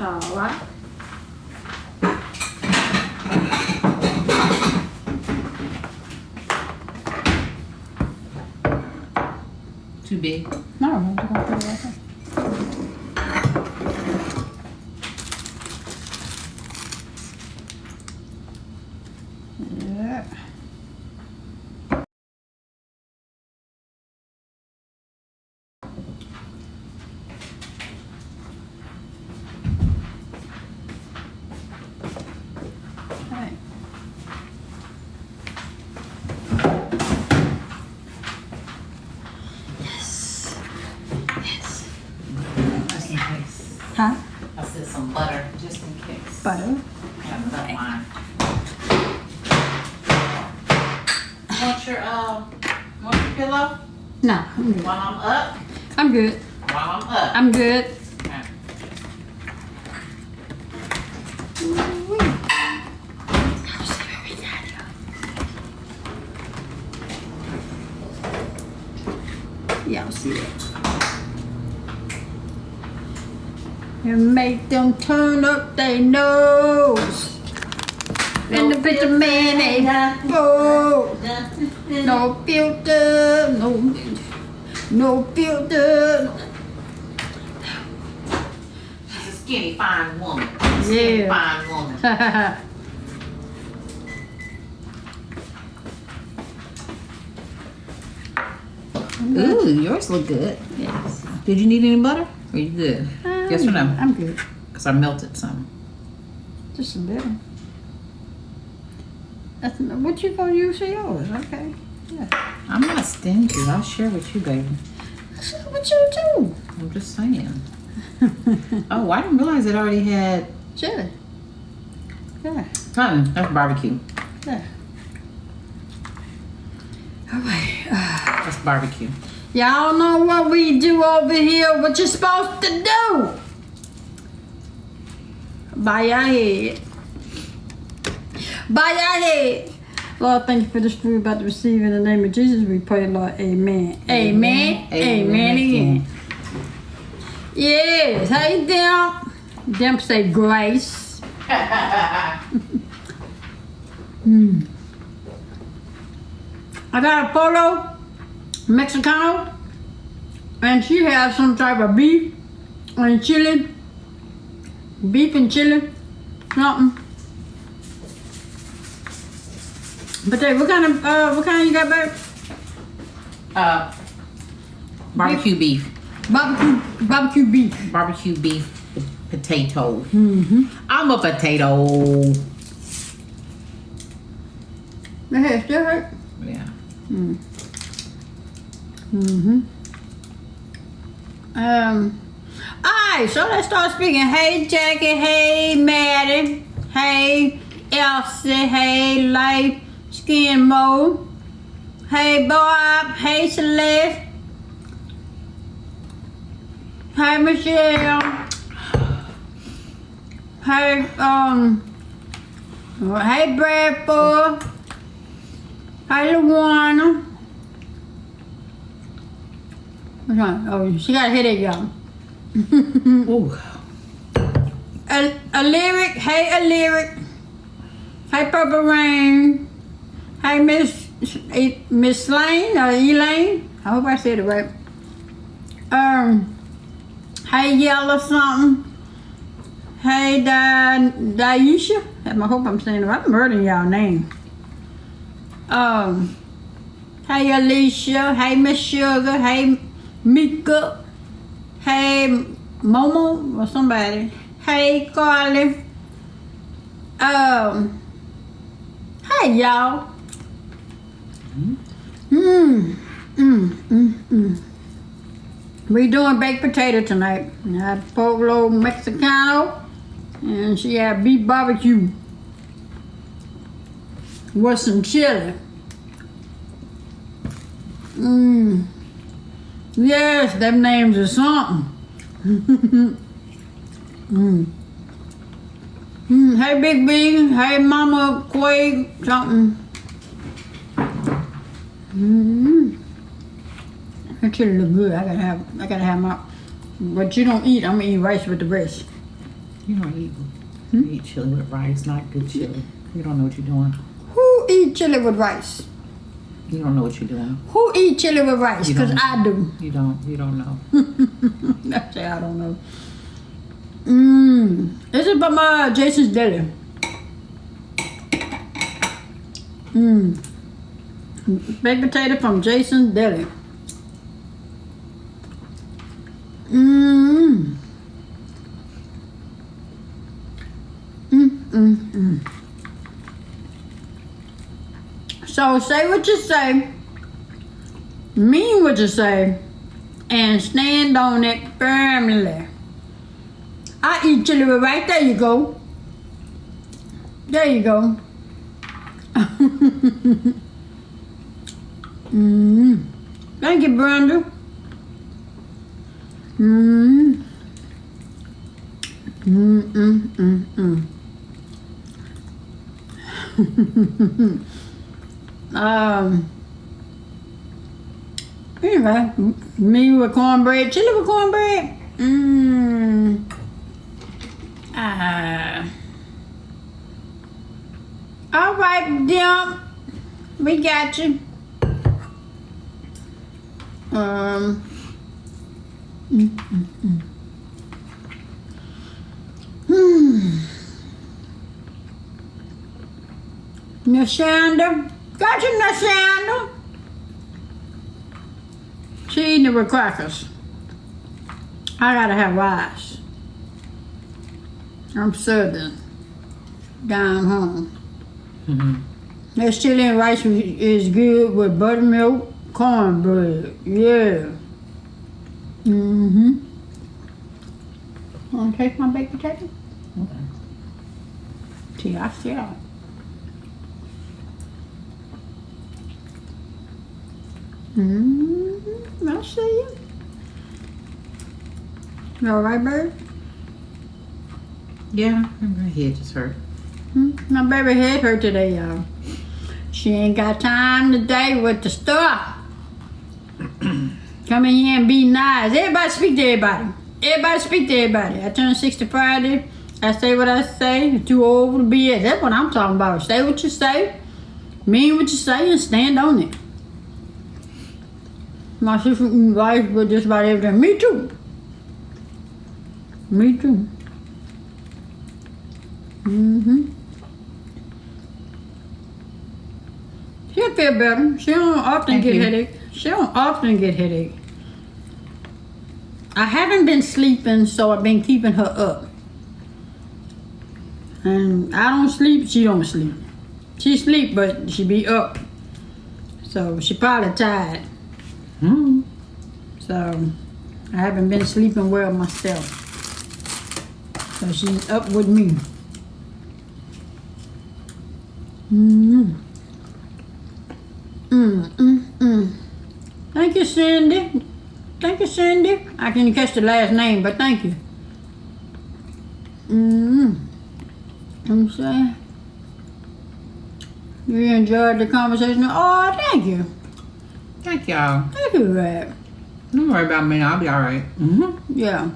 All right. Too big. No, I'm just gonna put it right there. Yeah. Hey. Yes. Yes. Just in case. Huh? I said some butter, just in case. Butter. I have enough wine. Want your pillow? No, I'm good. While I'm up? I'm good. While I'm up. I'm good. Okay. Yeah, I'll see it. And make them turn up their nose. And the picture man ain't go. No filter, no filter. She's a skinny, fine woman. Skinny, Yeah. fine woman. Ooh, yours look good. Yes. Did you need any butter? Are you good? Yes or no? I'm good. Because I melted some. Just a little. That's what you gonna use for yours? Okay. Yeah. I'm not stingy. I'll share with you, baby. So what you do? I'm just saying. Oh, I didn't realize it already had. Chili. Yeah. That's barbecue. Yeah. All right. That's barbecue. Y'all know what we do over here, what you're supposed to do. Bow your head. Bow your head. Lord, thank you for this food about to receive in the name of Jesus. We pray, Lord, amen. Amen. Amen again. Yes. How you doing? Them say grace. I got a photo, Mexicano, and she has some type of beef and chili, beef and chili, something. But hey, what kind you got, babe? Barbecue beef. Barbecue beef. Barbecue beef with potato. Mm-hmm. I'm a potato. The hair still hurt? Yeah. Mm-hmm. Alright, so let's start speaking. Hey, Jackie. Hey, Maddie. Hey, Elsie. Hey, Life. Skin Mo. Hey, Bob. Hey, Celeste. Hey, Michelle. Hey, hey, Bradford. Hey, Luana. What's wrong? Oh, she got a headache, y'all. Ooh. A lyric. Hey, a lyric. Hey, Purple Rain. Hey, Miss Lane or Elaine. I hope I said it right. Hey, Yellow something. Hey, Daisha. I hope I'm saying it right. I'm murdering y'all name. Hey, Alicia. Hey, Miss Sugar. Hey, Mika. Hey, Momo or somebody. Hey, Carly. Hey, y'all. We doing baked potato tonight. I had Polo Mexicano, and she had beef barbecue with some chili. Yes, them names are something. Hey, Big B. Hey, Mama Quaid. Something. That chili look good. I gotta have my. What you don't eat, I'm gonna eat rice with the rest. You don't eat. You eat chili with rice, not good chili. You don't know what you're doing. Who eat chili with rice? You don't know what you're doing. Who eat chili with rice? You Because don't. I do. You don't know. That's I don't know. This is from Jason's Deli. Baked potato from Jason's Deli. So say what you say, mean what you say, and stand on it firmly. I eat chili with rice. There you go. There you go. Thank you, Brenda. Anyway, me with cornbread, chili with cornbread. All right, Dimp, we got you. Nashanda, got you, Nashanda. She eating it with crackers. I gotta have rice. I'm Southern, down home. That chili and rice is good with buttermilk, cornbread. Yeah. Wanna taste my baked potato? Okay. See, I see it. I see you. You all right, bird? Yeah, my head just hurt. My baby head hurt today, y'all. She ain't got time today with the stuff. Come in here and be nice. Everybody speak to everybody. Everybody speak to everybody. I turned 60 Friday. I say what I say. You're too old to be it. That's what I'm talking about. Say what you say. Mean what you say and stand on it. My sister wife with just about everything. Me too. Me too. She'll feel better. She don't often Thank get you. headache. She don't often get headache. I haven't been sleeping, so I've been keeping her up. And I don't sleep, she don't sleep. She sleep, but she be up. So she probably tired. So I haven't been sleeping well myself. So she's up with me. Thank you, Cindy. Thank you, Cindy. I can catch the last name, but thank you. I'm saying you enjoyed the conversation. Oh, thank you. Thank y'all. Thank you, Rab. Don't worry about me. I'll be all right. Yeah.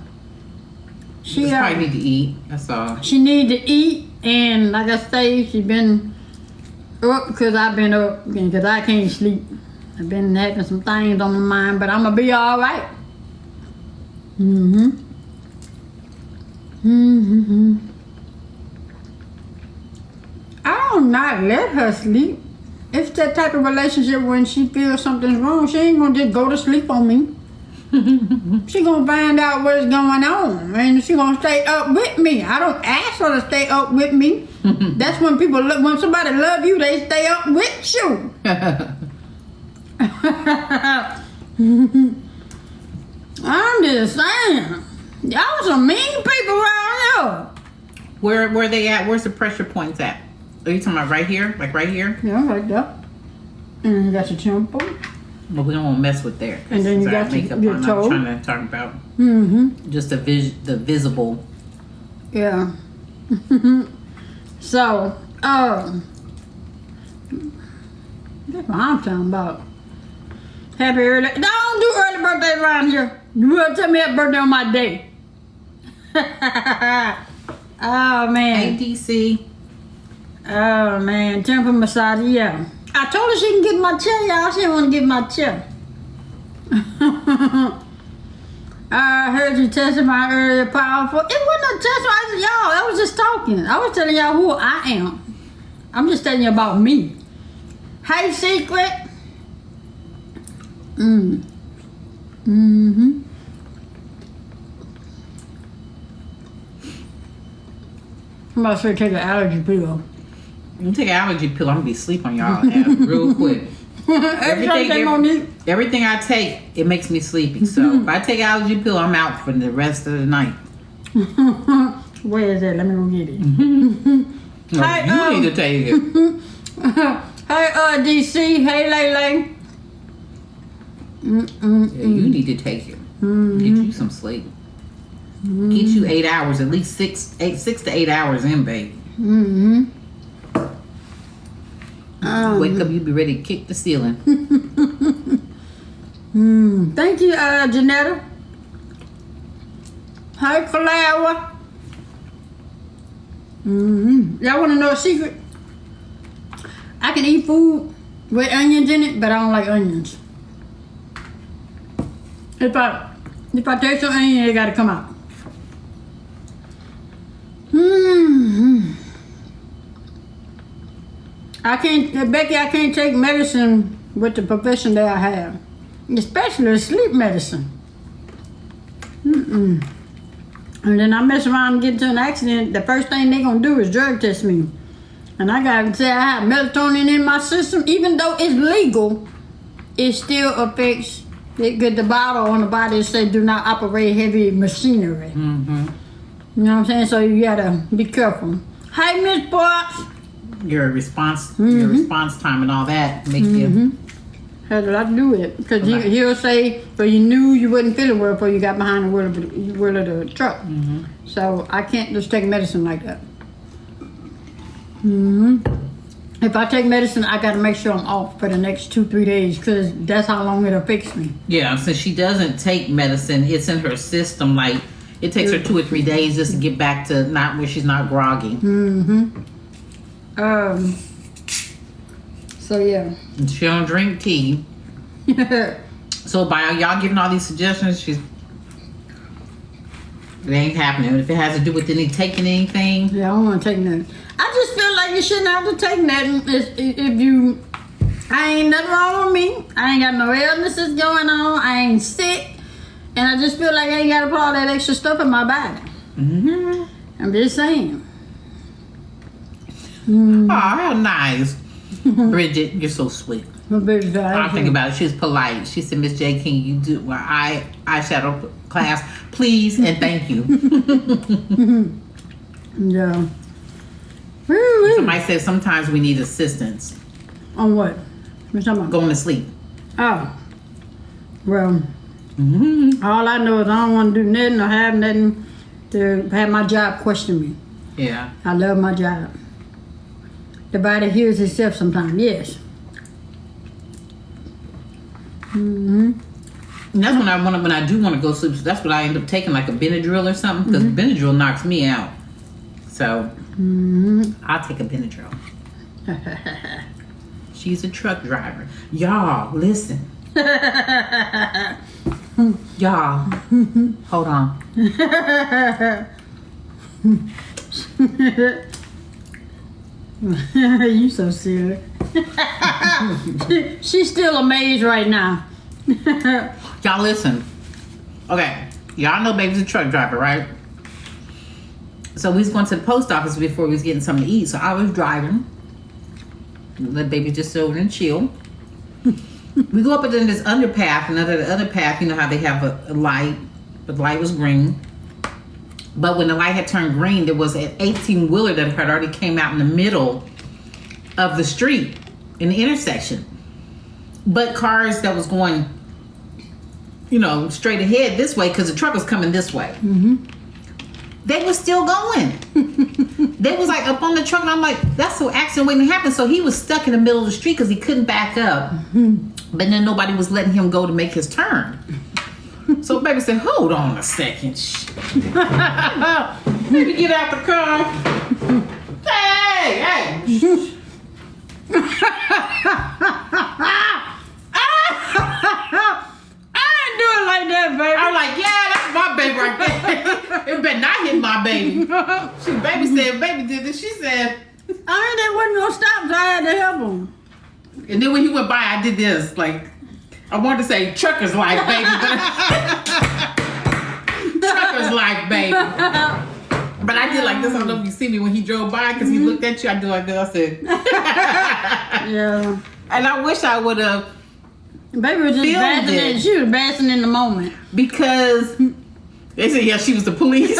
She She probably need to eat. That's all. She need to eat, and like I say, she been up because I've been up because I can't sleep. I've been having some things on my mind, but I'm gonna be all right. I don't not let her sleep. It's that type of relationship when she feels something's wrong, she ain't gonna just go to sleep on me. She gonna find out what's going on, and she gonna stay up with me. I don't ask her to stay up with me. That's when people look. When somebody love you, they stay up with you. I'm just saying, y'all some mean people around Where they at? Where's the pressure points at? Are you talking about right here? Like right here? here. Yeah, like that. And you got your temple. Well, we don't want to mess with there. And then you got your toe. I'm trying to talk about just the visible. Yeah. So, that's what I'm talking about. Happy early. Don't do early birthday around here. You will tell me happy birthday on my day. Oh Hey, man. DC. Oh man. Temper massage. Yeah. I told her she can get my chair, y'all. She didn't want to get my chair. I heard you testify earlier, powerful. It wasn't a testimony, y'all. I was just talking. I was telling y'all who I am. I'm just telling you about me. Hey, Secret. Mm-hmm. I'm about to take an allergy pill. You take an allergy pill, I'm gonna be asleep on y'all ass real quick. Everything I take, it makes me sleepy. So if I take an allergy pill, I'm out for the rest of the night. Where is that? Let me go get it. No, Hey, you need to take it. Hey, DC. Hey, Lele. Yeah, you need to take it. Get you some sleep. Get you 8 hours, at least 6 to 8 hours in, babe. Wake up, you be ready to kick the ceiling. Thank you, Janetta. Hi, Clara. Y'all want to know a secret? I can eat food with onions in it, but I don't like onions. If I taste an onion, it gotta come out. Becky, I can't take medicine with the profession that I have, especially sleep medicine. And then I mess around and get into an accident. The first thing they gonna do is drug test me, and I gotta say I have melatonin in my system. Even though it's legal, it still affects. The bottle on the body say do not operate heavy machinery. You know what I'm saying? So you gotta be careful. Hi, Miss Potts. Your response time and all that make you. Had a lot to do with it. Because he'll say, but you knew you wasn't feeling well before you got behind the wheel of the truck. So I can't just take medicine like that. If I take medicine, I got to make sure I'm off for the next 2-3 days because that's how long it affects me. Yeah, since she doesn't take medicine, it's in her system. Like it takes her 2 or 3 days just to get back to not where she's not groggy. So yeah. And she don't drink tea. So by y'all giving all these suggestions, it ain't happening. If it has to do with taking anything, Yeah, I don't want to take nothing. I just feel like you shouldn't have to take nothing I ain't nothing wrong with me. I ain't got no illnesses going on. I ain't sick. And I just feel like I ain't got to put all that extra stuff in my body. I'm just saying. Oh, how nice. Bridget, you're so sweet. My baby's I think about it. She's polite. She said, Miss J, can you do eyeshadow class, please, and thank you. Yeah. Somebody said sometimes we need assistance. On what? What you talking about? Going to sleep. Oh. Well, all I know is I don't want to do nothing or have nothing to have my job question me. Yeah. I love my job. The body heals itself sometimes, yes. And that's when I do want to go sleep. So that's what I end up taking, like a Benadryl or something, because Benadryl knocks me out. So I'll take a Benadryl. She's a truck driver. Y'all, listen. Y'all, hold on. You so silly. She's still amazed right now. Y'all listen. Okay, y'all know baby's a truck driver, right? So we was going to the post office before we was getting something to eat. So I was driving. Let baby just sit over and chill. We go up in this underpath, and under the other path, you know how they have a light, but the light was green. But when the light had turned green, there was an 18-wheeler that had already came out in the middle of the street in the intersection. But cars that was going, straight ahead this way, because the truck was coming this way. They was still going. They was like up on the truck, and I'm like, that's so accident waiting to happen. So he was stuck in the middle of the street because he couldn't back up. But then nobody was letting him go to make his turn. So baby said, hold on a second. Baby, get out the car. Hey. Like that, baby. I'm like, yeah, that's my baby right there. It better not hit my baby. Baby said, baby did this. She said, They wasn't gonna stop, so I had to help him. and then when he went by, I did this. Like, I wanted to say trucker's life, baby. But trucker's life, baby. But I did like this. I don't know if you see me when he drove by because he looked at you. I did like this. I said, Yeah. and I wish I would have. Baby was just Filmed basking it. in. She was basking in the moment. Because they said, yeah, she was the police.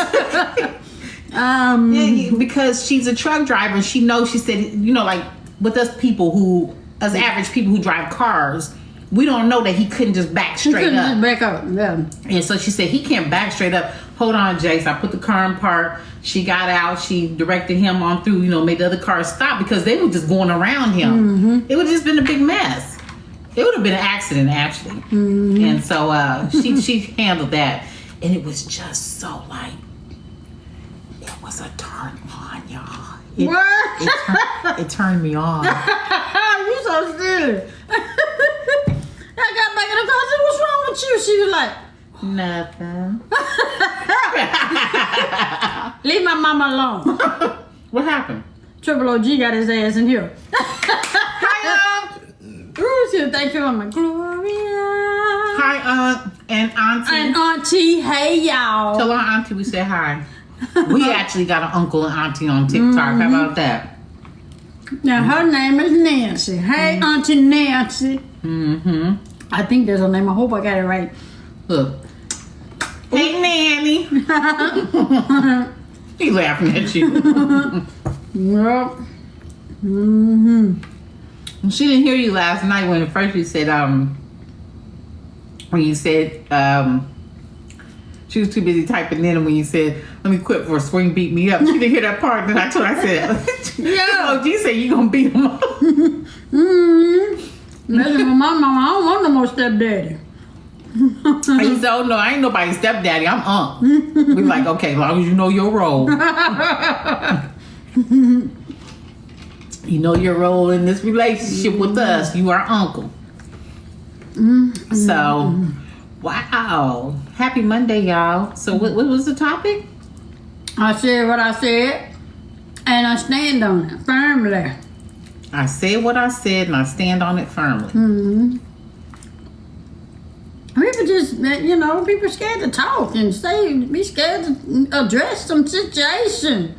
Yeah, because she's a truck driver and she knows, she said, you know, like with us average people who drive cars, we don't know that he couldn't just back She straight couldn't up. just back up. Yeah. And so she said, he can't back straight up. Hold on, Jace. I put the car in park. She got out. She directed him on through, you know, made the other cars stop because they were just going around him. It would have just been a big mess. It would have been an accident, actually. And so she handled that. And it was just so like, it was a turn on, y'all. What? It turned me on. You so silly. I got back in the car. I said, "What's wrong with you?" She was like, Nothing. "Leave my mama alone." What happened? Triple OG got his ass in here. Hi, Ooh, she was thank you, Mama Gloria. Hi, Aunt and Auntie. And Auntie, hey y'all. Tell our Auntie we said hi. We actually got an uncle and auntie on TikTok. How about that? Now her name is Nancy. Hey, Auntie Nancy. Mm-hmm. I think there's a name. I hope I got it right. Look. Hey, Nanny. He laughing at you. Yep. Mm-hmm. She didn't hear you last night when first you said when you said she was too busy typing in, and when you said, "Let me quit for Swing beat me up," she didn't hear that part. Then I told her, I said, Yeah. "Oh, you said you gonna beat him up." Mm-hmm. Listen, my mama, I don't want no more stepdaddy. And he said, "Oh no, I ain't nobody's stepdaddy. I'm Unc." We like, okay, as long as you know your role. You know your role in this relationship with us. You are uncle. So, wow. Happy Monday, y'all. So, what was the topic? I said what I said, and I stand on it firmly. I said what I said, and I stand on it firmly. Mm-hmm. People just, people scared to talk and be scared to address some situation.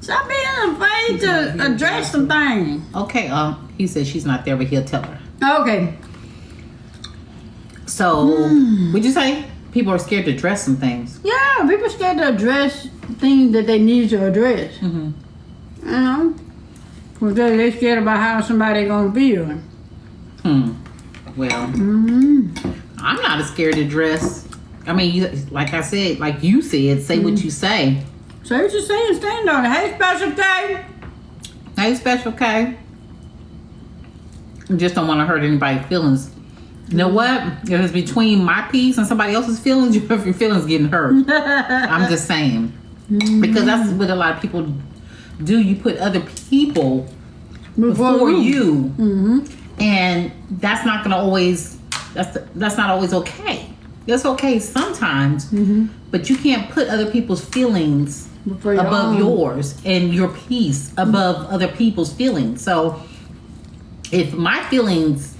Stop being afraid to address some things. Okay, he said she's not there, but he'll tell her. Okay. So, would you say people are scared to address some things? Yeah, people scared to address things that they need to address. Mm-hmm. You know? Because they're scared about how somebody gonna feel. Well, Mm-hmm. I'm not as scared to address. I mean, like I said, like you said, say what you say. So what you saying, stand on it. Hey, Special K. Hey, Special K. I just don't want to hurt anybody's feelings. You know what? If it's between my peace and somebody else's feelings, your feelings getting hurt. I'm just saying. Because that's what a lot of people do. You put other people before you. Mm-hmm. And that's not going to always, that's not always okay. That's okay sometimes. Mm-hmm. But you can't put other people's feelings above yours and your peace above other people's feelings. So if my feelings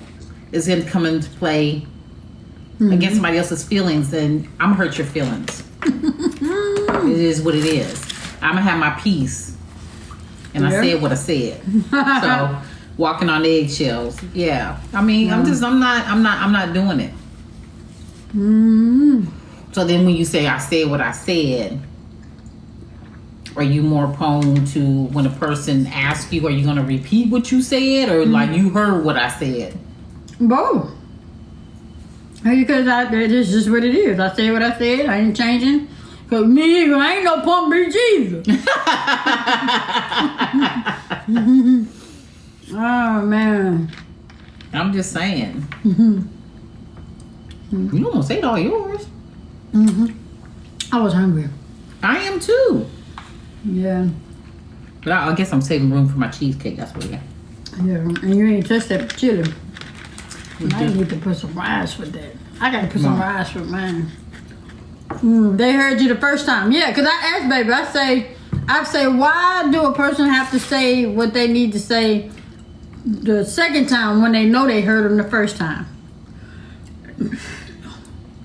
is going to come into play against somebody else's feelings, then I'm going to hurt your feelings. It is what it is. I'm going to have my peace. And I said what I said. So walking on eggshells. Yeah. I mean, I'm not doing it. So then when you say I said what I said, are you more prone to when a person asks you, are you going to repeat what you said, or like you heard what I said? Both. Because this is what it is. I said what I said. I ain't changing. Because me, I ain't no pump bitch either. Oh, man. I'm just saying. You almost ate all yours. I was hungry. I am too. Yeah. But I guess I'm saving room for my cheesecake. That's what it is. Yeah. And you ain't touched that chili. We I do. need to put some rice with that. I gotta put Come some on. rice with mine. They heard you the first time. Yeah, because I asked baby, I say, why do a person have to say what they need to say the second time when they know they heard them the first time?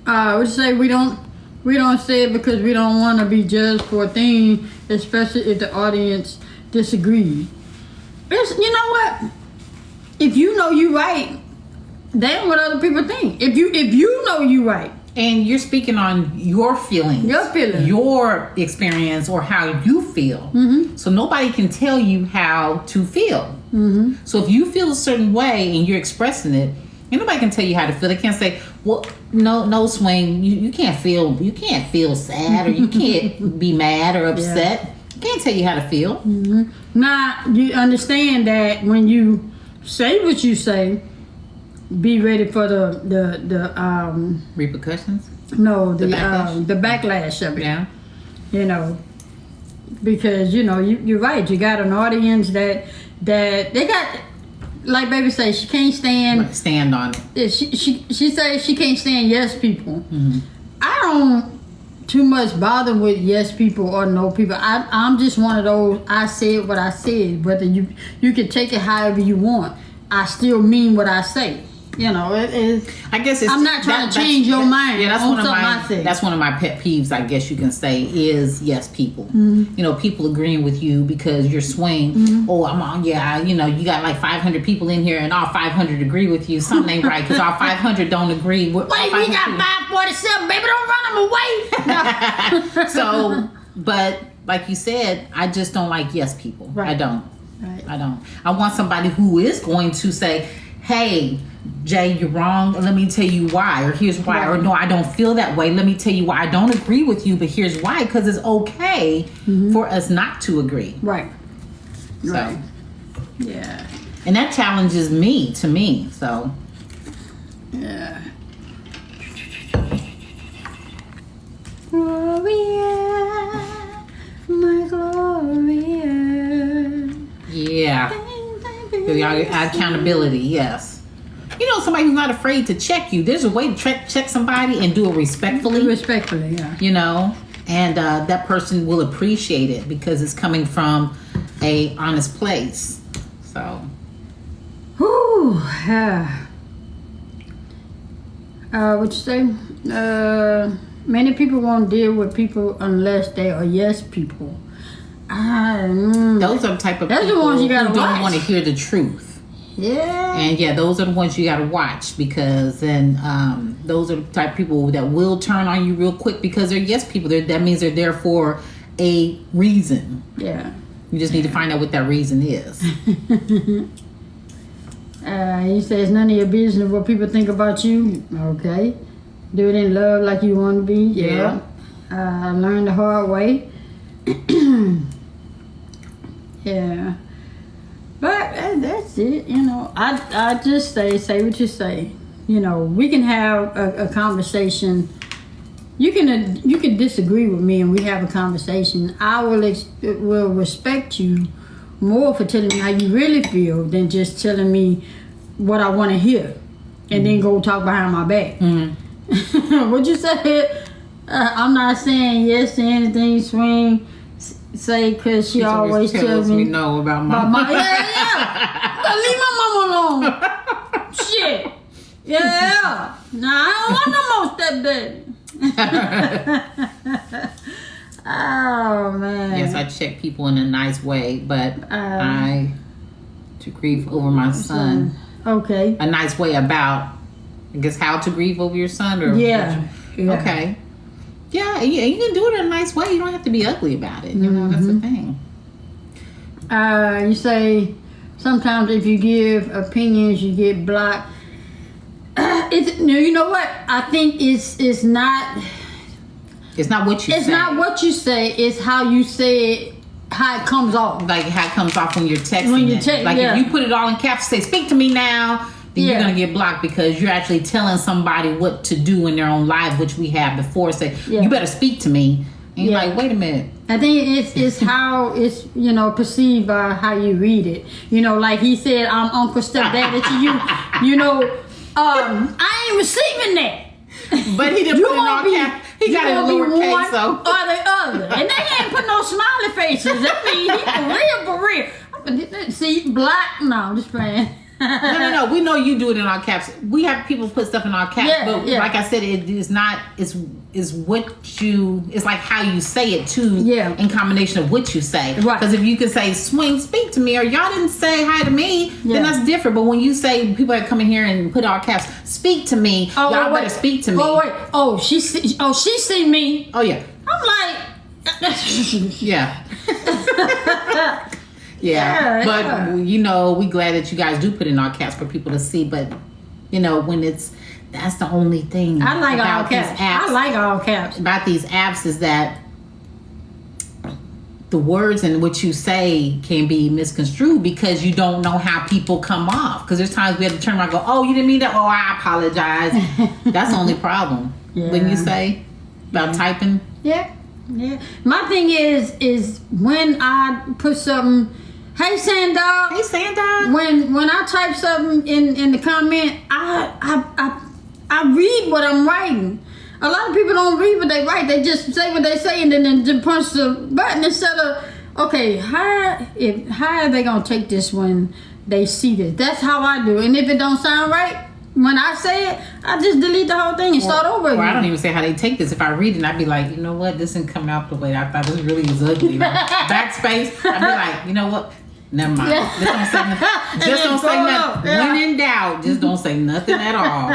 We say we don't say it because we don't want to be judged for a thing, especially if the audience disagrees. You know what? If you know you right, damn what other people think. If you know you right. And you're speaking on your feelings, your experience, or how you feel. Mm-hmm. So nobody can tell you how to feel. Mm-hmm. So if you feel a certain way and you're expressing it, and nobody can tell you how to feel. They can't say, "Well, no, Swing, you can't feel sad, or you can't be mad or upset." Yeah. Can't tell you how to feel. Mm-hmm. Now you understand that when you say what you say, be ready for the repercussions. No, the backlash of it. Yeah. You know, because you're right. You got an audience that they got, like baby say, she can't stand on it. She says she can't stand yes people. Mm-hmm. I don't too much bother with yes people or no people. I'm just one of those. I said what I said. Whether you can take it however you want. I still mean what I say. I guess I'm not trying to change your mind. Yeah, that's one of my pet peeves. I guess you can say is yes people. Mm-hmm. People agreeing with you because you're Swing. Mm-hmm. Oh, I'm on. Yeah, you got like 500 people in here, and all 500 agree with you. Something ain't right because all 500 don't agree. Wait, we got 547, baby. Don't run them away. So, but like you said, I just don't like yes people. Right. I don't. Right. I don't. I want somebody who is going to say, "Hey, Jay, you're wrong. Let me tell you why, or here's why, or no, I don't feel that way. Let me tell you why I don't agree with you, but here's why." Because it's okay for us not to agree. Right. So, right. Yeah. And that challenges me. So, yeah. Gloria, my Gloria. Yeah. Accountability, yes. Somebody who's not afraid to check you. There's a way to check somebody and do it respectfully. Respectfully, yeah. And that person will appreciate it because it's coming from a honest place. So. Whew. What you say? Many people won't deal with people unless they are yes people. Those are the type of people the ones you gotta who don't watch. want to hear the truth. Yeah. And those are the ones you gotta watch because then those are the type of people that will turn on you real quick because they're yes people. That means they're there for a reason. Yeah. You just need to find out what that reason is. He says none of your business what people think about you. Okay. Do it in love like you want to be. Yeah. Learn the hard way. Yeah. But that's it, I just say what you say. We can have a conversation. You can disagree with me and we have a conversation. I will respect you more for telling me how you really feel than just telling me what I want to hear and then go talk behind my back. Mm-hmm. What you said? I'm not saying yes to anything Swing say because she always tells me no about my mom. Yeah. Leave my mama alone. Shit. Yeah. Nah, I don't want no more stepdaddy. Oh man. Yes, I check people in a nice way, but to grieve over my son. Okay. A nice way about, I guess, how to grieve over your son, or yeah. Okay. Yeah, you can do it in a nice way. You don't have to be ugly about it. That's the thing. You say sometimes if you give opinions, you get blocked. You know what? I think it's not. It's not what you say. It's not what you say. It's how you say it, how it comes off. Like how it comes off when you're texting. When you it. text, like if you put it all in caps, say "Speak to me now." Then you're gonna get blocked because you're actually telling somebody what to do in their own life, which we have before. Say, you better speak to me. And you're Yeah. like, wait a minute. I think it's how it's, you know, perceived by how you read it. You know, like he said, I'm Uncle Stepdaddy to you. You know, I ain't receiving that. But he didn't You put it in all gonna be, caps. He you got it in gonna be lowercase, one so. or the other. And they ain't put no smiley faces. I mean, he for real. See, black. No, I'm just playing. No. We know you do it in all caps. We have people put stuff in all caps, Yeah, but yeah. like I said, it is not. It's what you. It's like how you say it too. Yeah. In combination of what you say. Right. Because if you can say "swing, speak to me," or "y'all didn't say hi to me," Yeah. then that's different. But when you say people that come in here and put all caps, "Speak to me," y'all better speak to me. Oh wait. Oh, she see me. Oh yeah. I'm like. Yeah. Yeah, But yeah. you know, we glad that you guys do put in all caps for people to see. But you know, when that's the only thing I like all about these caps. apps. I like all caps. About these apps is that the words in what you say can be misconstrued because you don't know how people come off. Because there's times we have to turn around and go, "Oh, you didn't mean that. Oh, I apologize." That's the only problem. Yeah. When you say about typing. Yeah, yeah. My thing is when I put something, hey Sandog. Hey, Santa. When I type something in the comment, I read what I'm writing. A lot of people don't read what they write. They just say what they say and then just punch the button instead of, okay, how are they gonna take this when they see this? That's how I do. And if it don't sound right when I say it, I just delete the whole thing and start over Or again. I don't even say how they take this. If I read it, I'd be like, you know what? This isn't coming out the way I thought. This really is ugly. Like, backspace. I'd be like, you know what? Never mind. Yeah. Just don't say nothing. And Just then don't say throw it nothing. up. Yeah. When in doubt, just don't say nothing at all.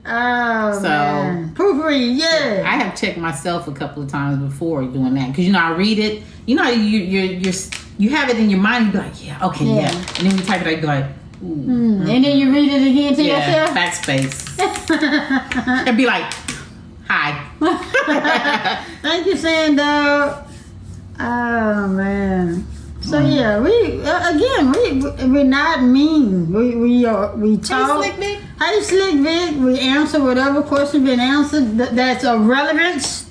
Oh, So- man. Proofread, yeah. I have checked myself a couple of times before doing that because you know I read it. You know you have it in your mind. You be like, yeah, okay, yeah. Yeah. And then when you type it, I be like, ooh, And then you read it again to yeah, yourself. backspace. And be like, hi. Thank you, Sando. Oh man. So yeah, we're not mean. We talk. Slick Vic. Hey, Slick Vic. We answer whatever question been answered that's of relevance.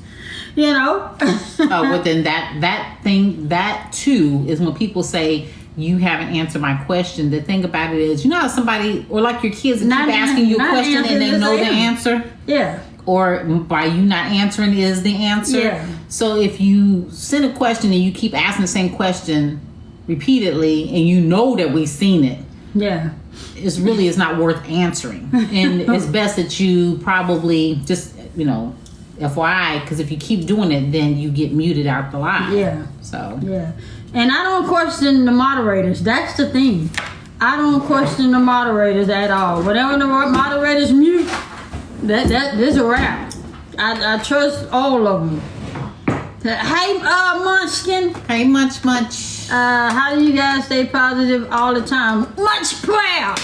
You know. Oh, well then that too is when people say you haven't answered my question. The thing about it is, you know how somebody or like your kids that Not keep asking you a not question and they answering know the the answer. Yeah. Or by you not answering is the answer. Yeah. So if you send a question and you keep asking the same question repeatedly and you know that we've seen it, Yeah. it's really is not worth answering. And it's best that you probably just, you know, FYI, because if you keep doing it, then you get muted out the live. Yeah. So Yeah. And I don't question the moderators. That's the thing. I don't question the moderators at all. Whatever the moderators mute, that is a wrap. I trust all of them. Hey, Munchkin. hey, much. How do you guys stay positive all the time? Much prayer.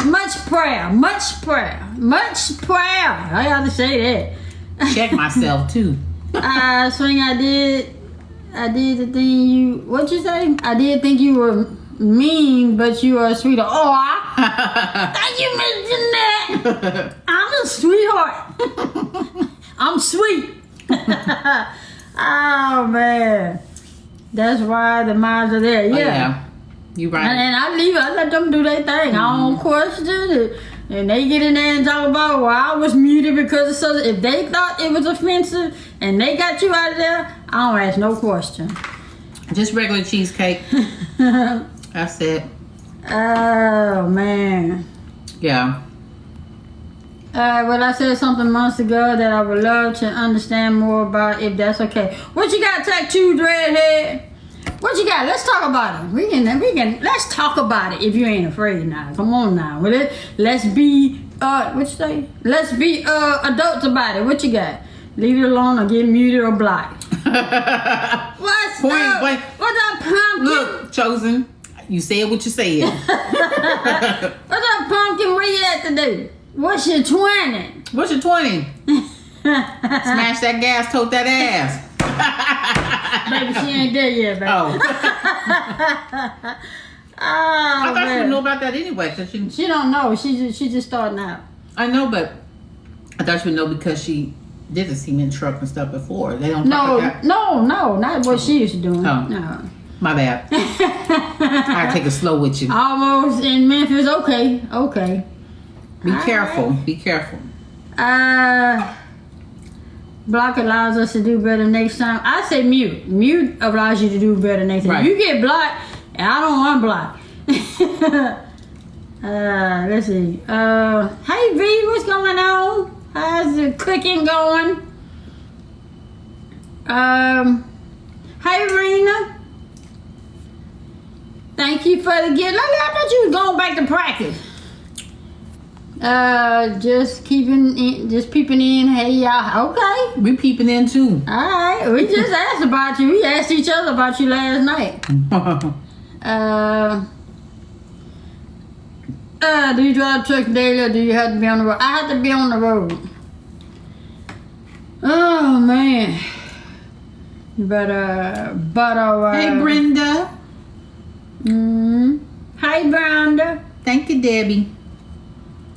Much prayer. Much prayer. Much prayer. I got to say that. Check myself too. Swing, I did the thing what'd you say? I did think you were mean, but you are a sweetheart. Oh, thank you mentioned that. I'm a sweetheart. I'm sweet. Oh, man. That's why the minds are there. Oh, Yeah. yeah. You right. And I let them do their thing. I don't question it. And they get in there and talk about, well, I was muted because it's so. If they thought it was offensive and they got you out of there, I don't ask no question. Just regular cheesecake. That's it. Oh, man. Yeah. Well, I said something months ago that I would love to understand more about, if that's okay. What you got, tattooed redhead? What you got? Let's talk about it. We can. Let's talk about it. If you ain't afraid now, come on now. Let's be what you say? Let's be adults about it. What you got? Leave it alone or get muted or blocked. What's up? Wait. What's up, pumpkin? Look, Chosen, you said what you said. What's up, pumpkin? Where you at today? What's your 20? What's your 20? Smash that gas, tote that ass. Baby, she ain't there yet, baby. Oh. Oh, I thought she man. would know about that anyway. Cause She don't know. She just starting out. I know, but I thought she would know because she did the cement truck and stuff before. They don't talk No, like that. no, not what she used to do. Oh. No. My bad. I take it slow with you. Almost in Memphis. Okay. Be All careful. right. Be careful. Block allows us to do better next time. I say mute. Mute allows you to do better next time. Right. You get blocked, and I don't unblock. Let's see. Hey V, what's going on? How's the cooking going? Hey Rena. Thank you for the gift. I thought you was going back to practice. Just peeping in. Hey y'all. Okay. We peeping in too. Alright. We just asked about you. We asked each other about you last night. Do you drive truck daily or do you have to be on the road? I have to be on the road. Oh man. But Hey Brenda. Hi Brenda. Thank you, Debbie.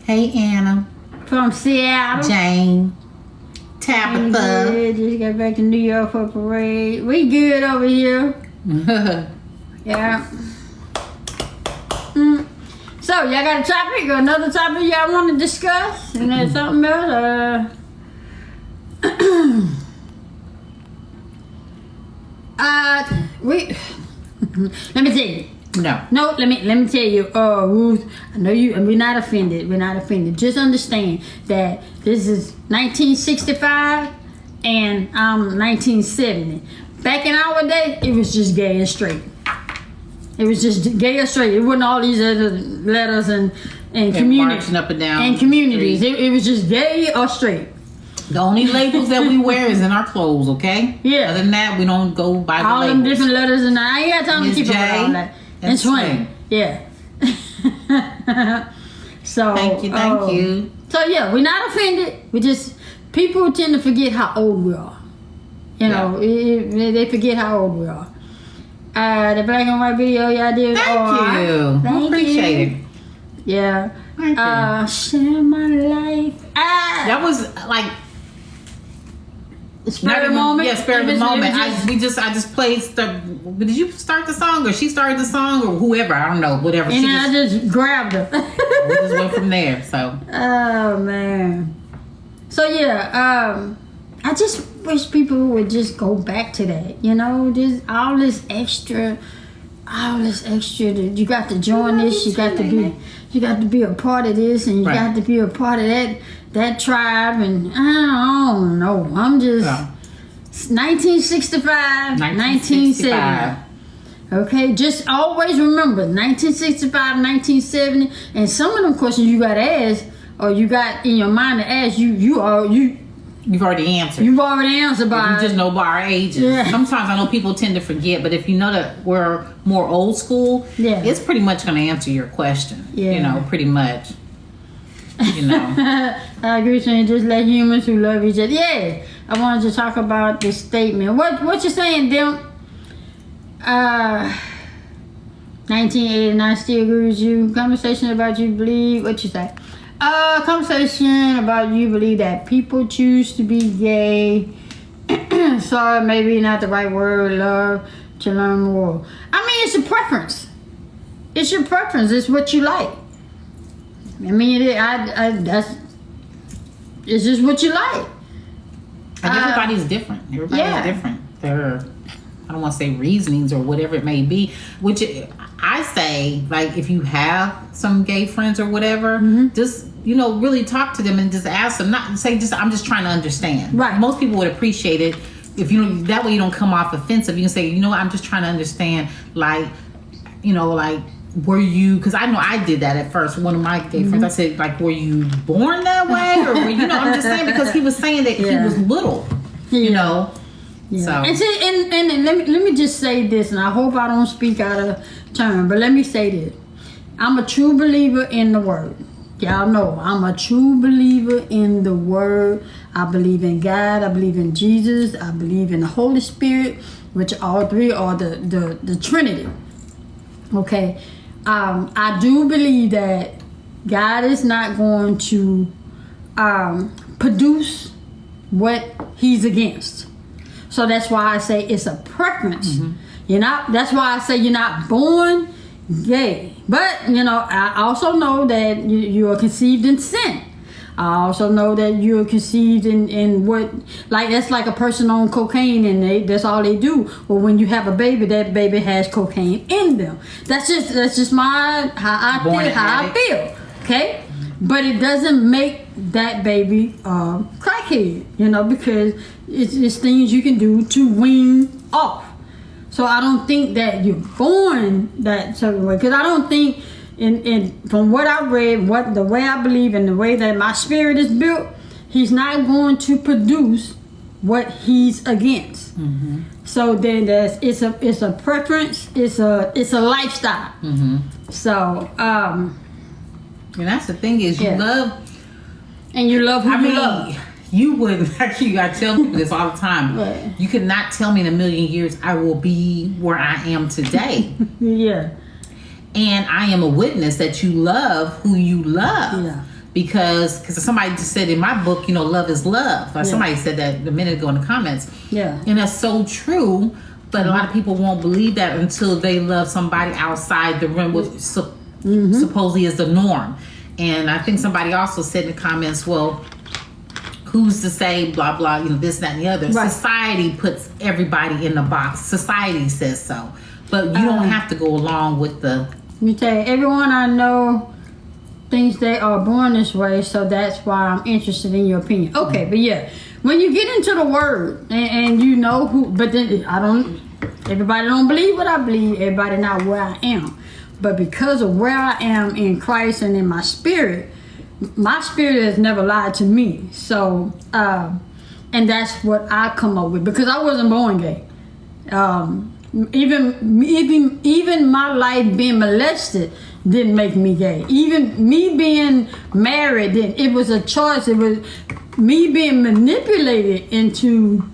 Hey Anna. From Seattle. Jane. Tabitha. Yeah, just got back to New York for a parade. We good over here. Yeah. So y'all got a topic or another topic y'all want to discuss? And there's something else? Let me tell you. No, let me tell you, Ruth. I know you, and we're not offended. Just understand that this is 1965, and I'm 1970. Back in our day, it was just gay and straight. It was just gay or straight. It wasn't all these other letters and communities marching up and down and communities. It was just gay or straight. The only labels that we wear is in our clothes, okay? Yeah. Other than that, we don't go by the All labels. them different letters and I ain't got time Miss to keep up with J all that. And swing. Yeah. So Thank you. So yeah, we're not offended. We just people tend to forget how old we are. You know, they forget how old we are. The black and white video y'all did. Thank you. Thank Appreciate you. it. Yeah. Thank you. Share my life. That was like spur of the moment. Yeah, spur of the moment. I just played stuff. Did you start the song or she started the song or whoever? I don't know. Whatever. And then I just grabbed her. We just went from there. So. Oh man. So yeah, I just wish people would just go back to that. You know, just all this extra that you got to join this, you got to be a part of this, and you got to be a part of that tribe, and I don't know. I'm just 1965, 1970. Okay, just always remember 1965, 1970, and some of them questions you got to ask, or you got in your mind to ask, you've already answered. You've already answered by. You just know by our ages. Yeah. Sometimes I know people tend to forget, but if you know that we're more old school, it's pretty much going to answer your question. Yeah. You know, pretty much. You know. I agree with you. Just let humans who love each other. Yeah, I wanted to talk about this statement. What you saying, Dim? 1989 still agree with you. Conversation about you believe. What you say? Conversation about you believe that people choose to be gay. Sorry, maybe not the right word. Love to learn more. I mean, it's a preference. It's your preference. It's what you like. I mean, it's just what you like. And everybody's different. Everybody's different. I don't want to say reasonings or whatever it may be, which I say, like, if you have some gay friends or whatever, just, really talk to them and just ask them, not say just, I'm just trying to understand. Right. Most people would appreciate it if that way you don't come off offensive. You can say, I'm just trying to understand, like, were you, because I know I did that at first. One of my gay friends, I said, like, were you born that way? Or were I'm just saying, because he was saying that he was little, Yeah. So. And see, and let me just say this, and I hope I don't speak out of turn, but let me say this. I'm a true believer in the word. Y'all know I'm a true believer in the word. I believe in God. I believe in Jesus. I believe in the Holy Spirit, which all three are the Trinity. Okay. I do believe that God is not going to produce what he's against. So that's why I say it's a preference. That's why I say you're not born gay. But, I also know that you are conceived in sin. I also know that you're conceived in what, like, that's like a person on cocaine and that's all they do. Well, when you have a baby, that baby has cocaine in them. That's just how I feel. Okay? But it doesn't make that baby crackhead, because it's things you can do to wean off. So I don't think that you're born that certain way, because I don't think, from what I read, the way I believe and the way that my spirit is built, he's not going to produce what he's against. So then it's a preference, it's a lifestyle. So and that's the thing is you love, and you love who you love. You would actually, I tell people this all the time. Right. You could not tell me in a million years I will be where I am today. Yeah. And I am a witness that you love who you love. Yeah. Because somebody just said in my book, love is love. Like somebody said that a minute ago in the comments. Yeah. And that's so true. But a lot of people won't believe that until they love somebody outside the realm, which supposedly is the norm. And I think somebody also said in the comments, well, who's to say blah blah, this, that, and the other. Right. Society puts everybody in the box. Society says so. But you don't have to go along with the... Let me tell you, everyone I know thinks they are born this way, so that's why I'm interested in your opinion. Okay, but yeah, when you get into the word and you know who, but then everybody don't believe what I believe, everybody not where I am. But because of where I am in Christ and in my spirit has never lied to me. So, and that's what I come up with, because I wasn't born gay. Even my life being molested didn't make me gay. Even me being married, it was a choice. It was me being manipulated into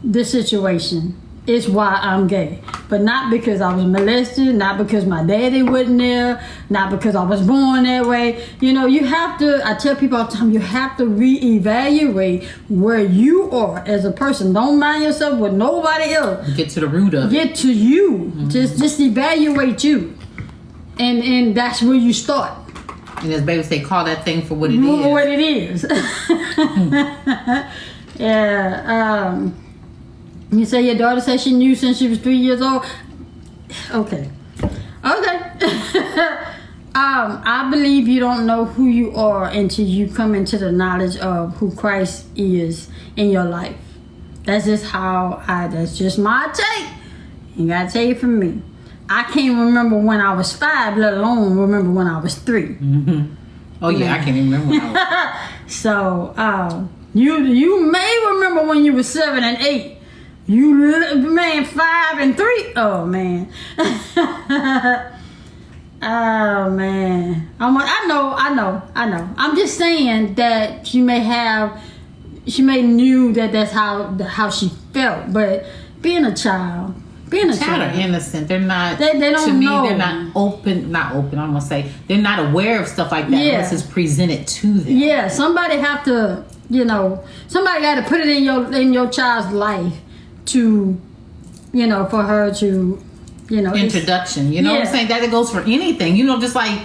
this situation is why I'm gay. But not because I was molested, not because my daddy wasn't there, not because I was born that way. You have to, I tell people all the time, you have to reevaluate where you are as a person. Don't mind yourself with nobody else. Get to the root of it. Get to you. Just evaluate you. And that's where you start. And as babies say, call that thing for what it is. What it is. Yeah. You say your daughter said she knew since she was 3 years old. Okay. I believe you don't know who you are until you come into the knowledge of who Christ is in your life. That's just my take. You gotta take it from me. I can't remember when I was 5, let alone remember when I was 3. Oh yeah, I can't even remember when I was. So, you may remember when you were 7 and 8. You, man, 5 and 3. Oh man. Oh man. I know. I'm just saying that she may knew that that's how she felt, but being a child are innocent. They're not. They don't to me, know. they're not open. Not open. I'm gonna say they're not aware of stuff like that unless it's presented to them. Yeah, somebody have to. Somebody got to put it in your child's life to, for her to, introduction. You know what I'm saying? That it goes for anything. Just like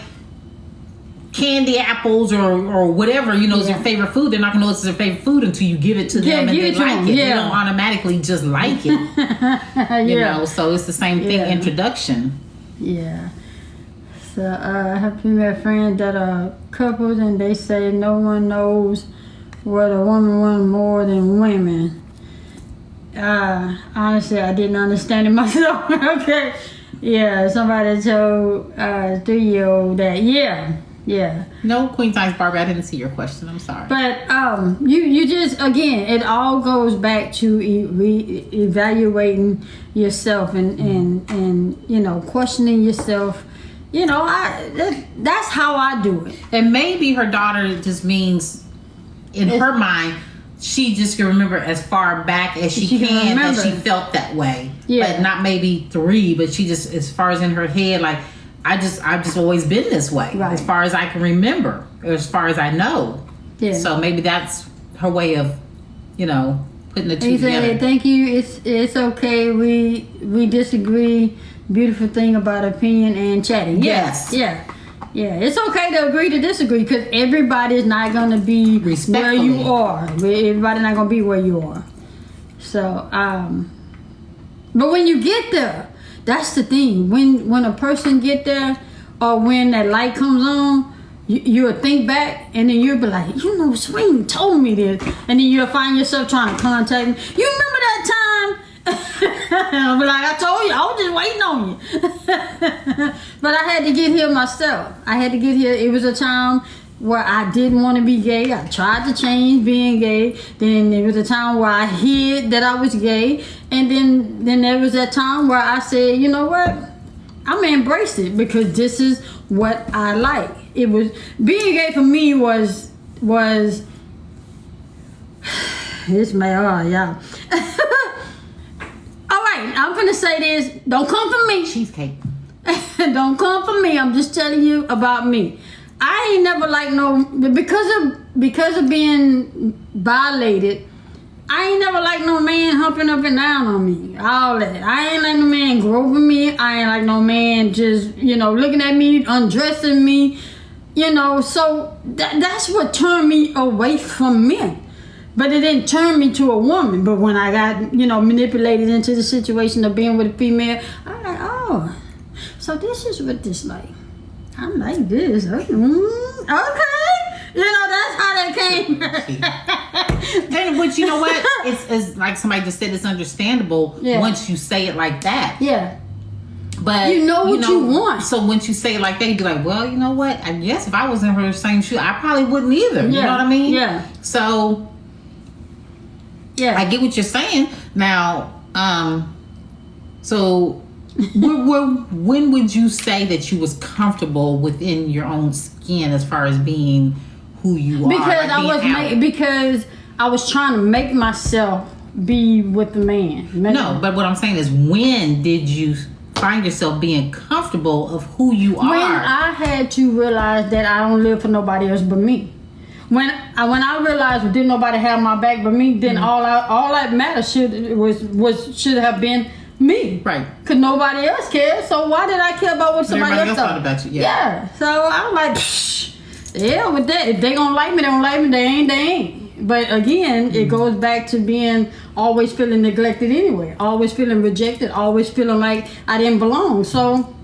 candy apples or whatever. Is your favorite food. They're not gonna know it's their favorite food until you give it to them and they like it. Yeah. They don't automatically just like it. So it's the same thing. Yeah. Introduction. Yeah. So I have female friends that are couples and they say no one knows what a woman wants more than women. Honestly, I didn't understand it myself. Okay. Yeah, somebody told a 3-year-old that. Yeah. No, Queen Times Barbie, I didn't see your question. I'm sorry. But you just, again, it all goes back to evaluating yourself and questioning yourself. That's how I do it. And maybe her daughter just means, in her mind, she just can remember as far back as she can that she felt that way. Yeah. But not maybe 3, but she just, as far as in her head, like, I've just always been this way. Right. As far as I can remember, or as far as I know. Yeah. So maybe that's her way of, putting the two He together. said, "Thank you. It's okay. We disagree. Beautiful thing about opinion and chatting. Yes. Yeah. It's okay to agree to disagree because everybody's not gonna be where Respectfully. you are. Everybody's not gonna be where you are. So, but when you get there, that's the thing. When a person get there, or when that light comes on, you'll think back and then you'll be like, Swing told me this, and then you'll find yourself trying to contact me. You remember that time? I'll be like, I told you, I was just waiting on you. But I had to get here myself. It was a time where I didn't want to be gay. I tried to change being gay. Then there was a time where I hid that I was gay. And then there was that time where I said, you know what? I'm gonna embrace it because this is what I like. It was being gay for me was this man, y'all. All right, I'm gonna say this. Don't come for me. Cheesecake. Don't come for me. I'm just telling you about me. I ain't never liked because of being violated. I ain't never liked no man humping up and down on me. All that. I ain't like no man groping me. I ain't like no man just, looking at me, undressing me. So that's what turned me away from men. But it didn't turn me to a woman. But when I got, manipulated into the situation of being with a female, I'm like, oh, so this is what this like. I'm like this. Okay. That's how that came. But you know what? It's like somebody just said, it's understandable once you say it like that. Yeah. But you know what you want. So once you say it like that, you'd be like, well, you know what? I guess if I was in her same shoe, I probably wouldn't either. You know what I mean? Yeah. So I get what you're saying. Now, so when would you say that you was comfortable within your own skin as far as being who you are? Because I was trying to make myself be with the man. No, but what I'm saying is, when did you find yourself being comfortable of who you are? When I had to realize that I don't live for nobody else but me. When I realized didn't nobody have my back but me, then all that mattered should have been me. Right. Because nobody else cared. So why did I care about what somebody else thought about you? Yeah. So I'm like, yeah, with that. If they gonna like me, they don't like me. They ain't. But again, it goes back to being always feeling neglected anyway. Always feeling rejected. Always feeling like I didn't belong. So,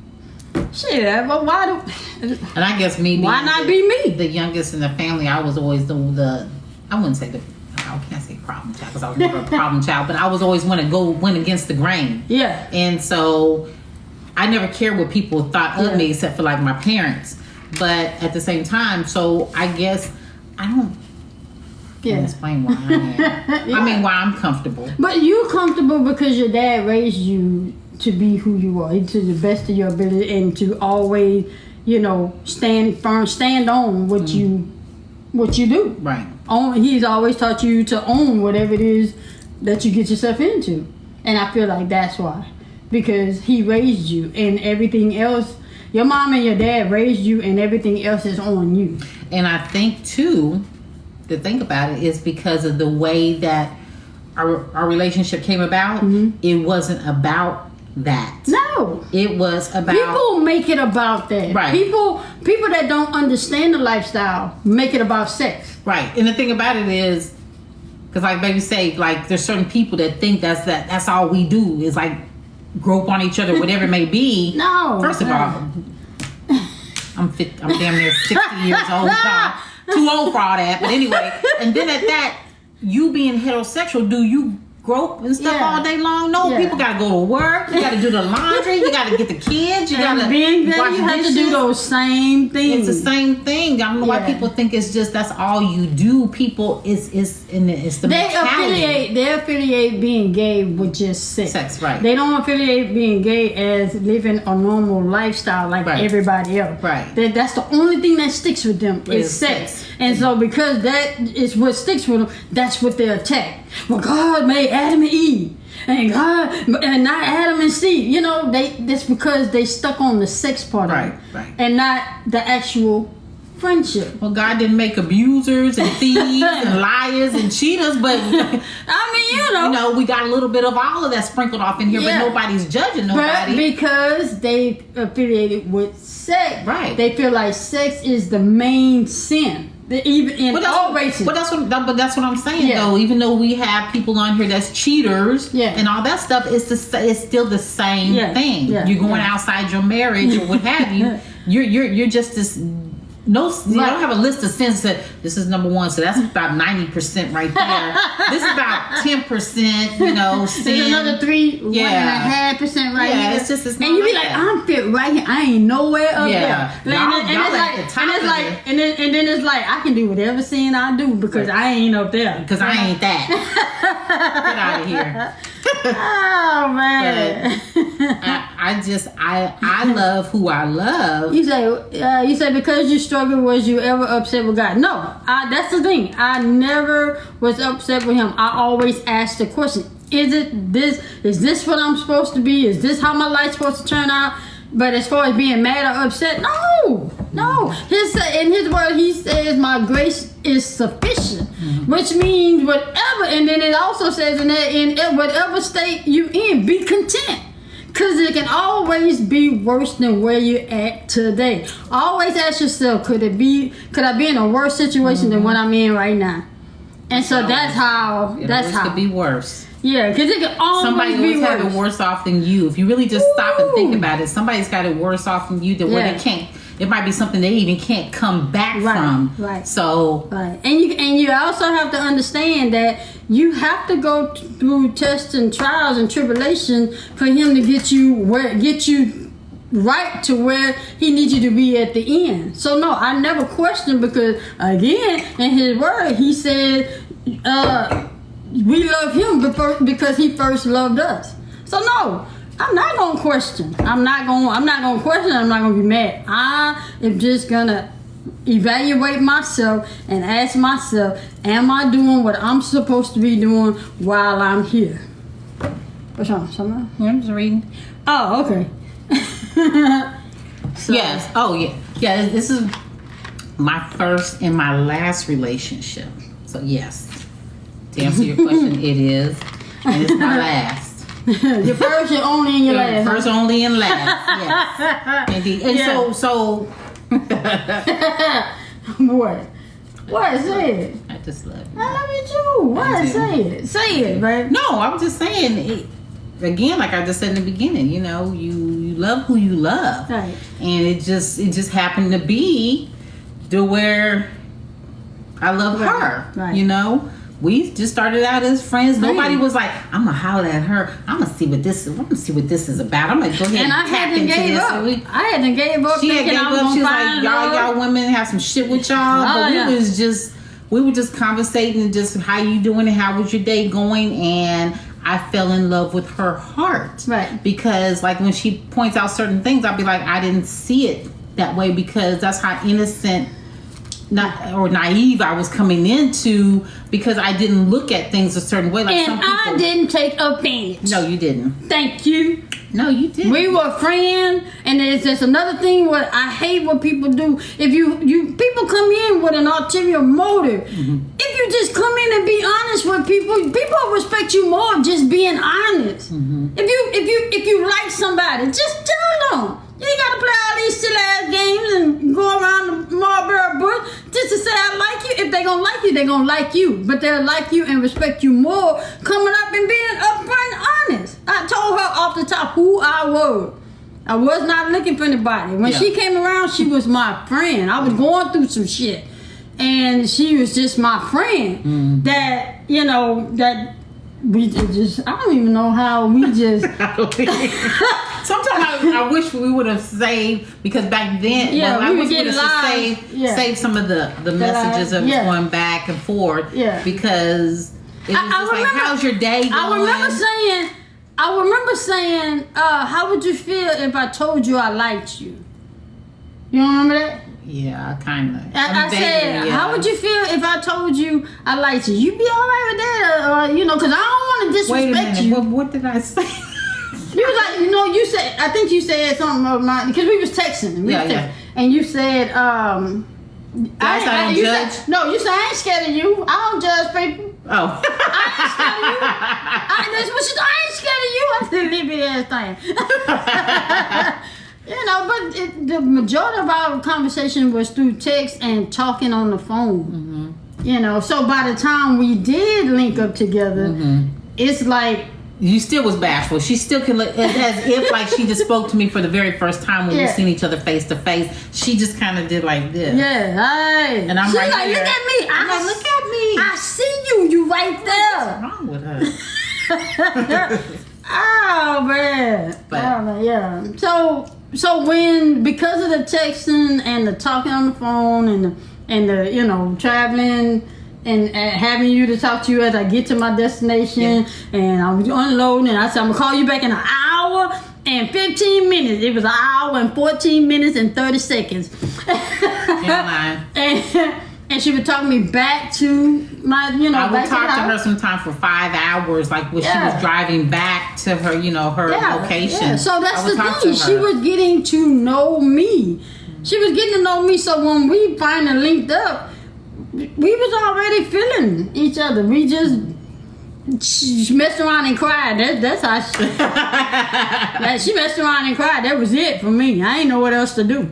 shit, but why do... And I guess why not be me? The youngest in the family, I was always the I wouldn't say I can't say problem child because I was never a problem child, but I was always went against the grain. Yeah. And so I never cared what people thought of me except for like my parents. But at the same time, so I guess I don't explain why I am. I mean, why I'm comfortable. But you comfortable because your dad raised you to be who you are, to the best of your ability, and to always, stand firm, stand on what you do. Right. He's always taught you to own whatever it is that you get yourself into. And I feel like that's why. Because he raised you, and everything else, your mom and your dad raised you, and everything else is on you. And I think too, to think about it, is because of the way that our relationship came about. Mm-hmm. It wasn't about that. No. It was about... People make it about that. Right. People that don't understand the lifestyle make it about sex. Right. And the thing about it is, because like baby say, like there's certain people that think that's all we do is like grope on each other, whatever it may be. No. First of all, I'm damn near 60 years old. Too old for all that. But anyway, and then at that, you being heterosexual, do you grope and stuff all day long? No, people gotta go to work. You gotta do the laundry. You gotta get the kids. You gotta you have to do those same things. It's the same thing. I don't know why people think it's just that's all you do. People, it's the mentality. They affiliate being gay with just sex. Right. They don't affiliate being gay as living a normal lifestyle like everybody else. Right. That's the only thing that sticks with them is sex. And so because that is what sticks with them, that's what they attack. Well, God made Adam and Eve, and not Adam and Steve. That's because they stuck on the sex part of it, and not the actual friendship. Well, God didn't make abusers and thieves and liars and cheaters, but I mean, you know, we got a little bit of all of that sprinkled off in here, Yeah. but nobody's judging nobody. But because they affiliated with sex, Right. they feel like sex is the main sin. Even in all races. But that's what I'm saying Yeah. though. Even though we have people on here that's cheaters Yeah. and all that stuff, it's still the same Yeah. thing. Yeah. You're going Yeah. outside your marriage or what have you. You're just this. No, you Right. don't have a list of sins that this is number one, so that's about 90% right there. This is about 10%, sin. There's another 1.5% right Yeah, here. it's just- it's and not you be like like, that. I'm fit right here. I ain't nowhere up Yeah. there. Y'all- And y'all it's at like, the top and it's of like, it. and then it's like, I can do whatever sin I do because I ain't up there. Because I ain't that. Get out of here. Oh man. I love who I love. You say because you struggled, was you ever upset with God? No, that's the thing. I never was upset with Him. I always asked the question: Is this what I'm supposed to be? Is this how my life's supposed to turn out? But as far as being mad or upset, no. In His word, He says, "My grace is sufficient," which means whatever. And then it also says in whatever state you in, be content. Because it can always be worse than where you're at today. Always ask yourself, could I be in a worse situation than what I'm in right now? And so that's how. It could be worse. Yeah, because it can always Somebody be always have it worse. worse off than you. If you really just stop and think Ooh. about it, somebody's got it worse off than you than where Yeah. they can't. It might be something they even can't come back from. Right. So Right, and you also have to understand that you have to go through tests and trials and tribulations for Him to get you right to where He needs you to be at the end. So no, I never question, because again, in His word, He said, we love Him because He first loved us. So no, I'm not gonna question. I'm not gonna question. I'm not gonna be mad. I am just gonna evaluate myself and ask myself, am I doing what I'm supposed to be doing while I'm here? What's wrong? Something? I'm just reading. Oh, okay. So- Yes. Oh, yeah. Yeah. This is my first and my last relationship. So yes, to answer your question, it is, and it's my last. Your first, your only, and your last. First, only, and last. Yes, indeed. And Yeah. so. What? What? Say it. I just love you. I love you too. What? I do. Say it. Say it, babe. No, I'm just saying. Again, like I just said in the beginning, you love who you love, Right. and it just happened to be to where I love Right, her. right. We just started out as friends. Nobody Right. was like, "I'm gonna holler at her. I'm gonna see what this is about. I'm gonna go ahead And I and tap hadn't into gave this." up. And I hadn't gave up she had thinking gave I was up. gonna She was find like, love. y'all women have some shit with y'all. Oh, But yeah. we were just conversating and just how you doing and how was your day going, and I fell in love with her heart. Right. Because like when she points out certain things, I'll be like, I didn't see it that way, because that's how innocent or naive I was coming into, because I didn't look at things a certain way. Like And some people. I didn't take advantage. No, you didn't. Thank you. No, you didn't. We were friends, and it's just another thing. What I hate what people do. If you people come in with an ulterior motive. If you just come in and be honest with people will respect you more just being honest. If you like somebody, just tell them. You ain't gotta play all these silly ass games and go around the Marlboro bush just to say I like you. If they gonna like you, they gonna like you. But they'll like you and respect you more coming up and being upfront and honest. I told her off the top who I was. I was not looking for anybody. When Yeah. she came around, she was my friend. I was going through some shit. And she was just my friend. That, that we just, I don't even know how we just... Sometimes I wish we would have saved, because back then, Yeah, I we would wish we get would have live. Yeah. saved some of the messages of yeah. going back and forth. Yeah. Because it was just like, how's your day going? I remember saying, how would you feel if I told you I liked you? You remember that? Yeah, kind of. I said, how would you feel if I told you I liked you? You be all right with that? Because I don't want to Wait a disrespect minute. you. What did I say? You was like, you said, I think you said something of mine, because we was texting. Yeah. And you said, I don't judge. You say I ain't scared of you. I don't judge people. Oh. I ain't scared of you. That's what I ain't scared of you. I'm still living ass thing. You know, but the majority of our conversation was through text and talking on the phone. Mm-hmm. You know, so by the time we did link up together, it's like you still was bashful. She still can look as if like she just spoke to me for the very first time when we seen each other face to face. She just kind of did like this. Yeah, hey. And I'm right like, here. look at me. I'm like, look at me. I see you. You right there. What's wrong with her? Oh man. But- Oh man, yeah. So when because of the texting and the talking on the phone and the you know traveling and having you to talk to you as I get to my destination and I'm unloading and I said I'm gonna call you back in an hour and 15 minutes. It was an hour and 14 minutes and 30 seconds. And she would talk me back to my, you know, I would back talk to to her sometime for 5 hours, like when she was driving back to her, you know, her location. Yeah. So that's I would the talk thing. to her. She was getting to know me. She was getting to know me. So when we finally linked up, we was already feeling each other. We just she messed around and cried. That's how she messed around and cried. That was it for me. I ain't know what else to do.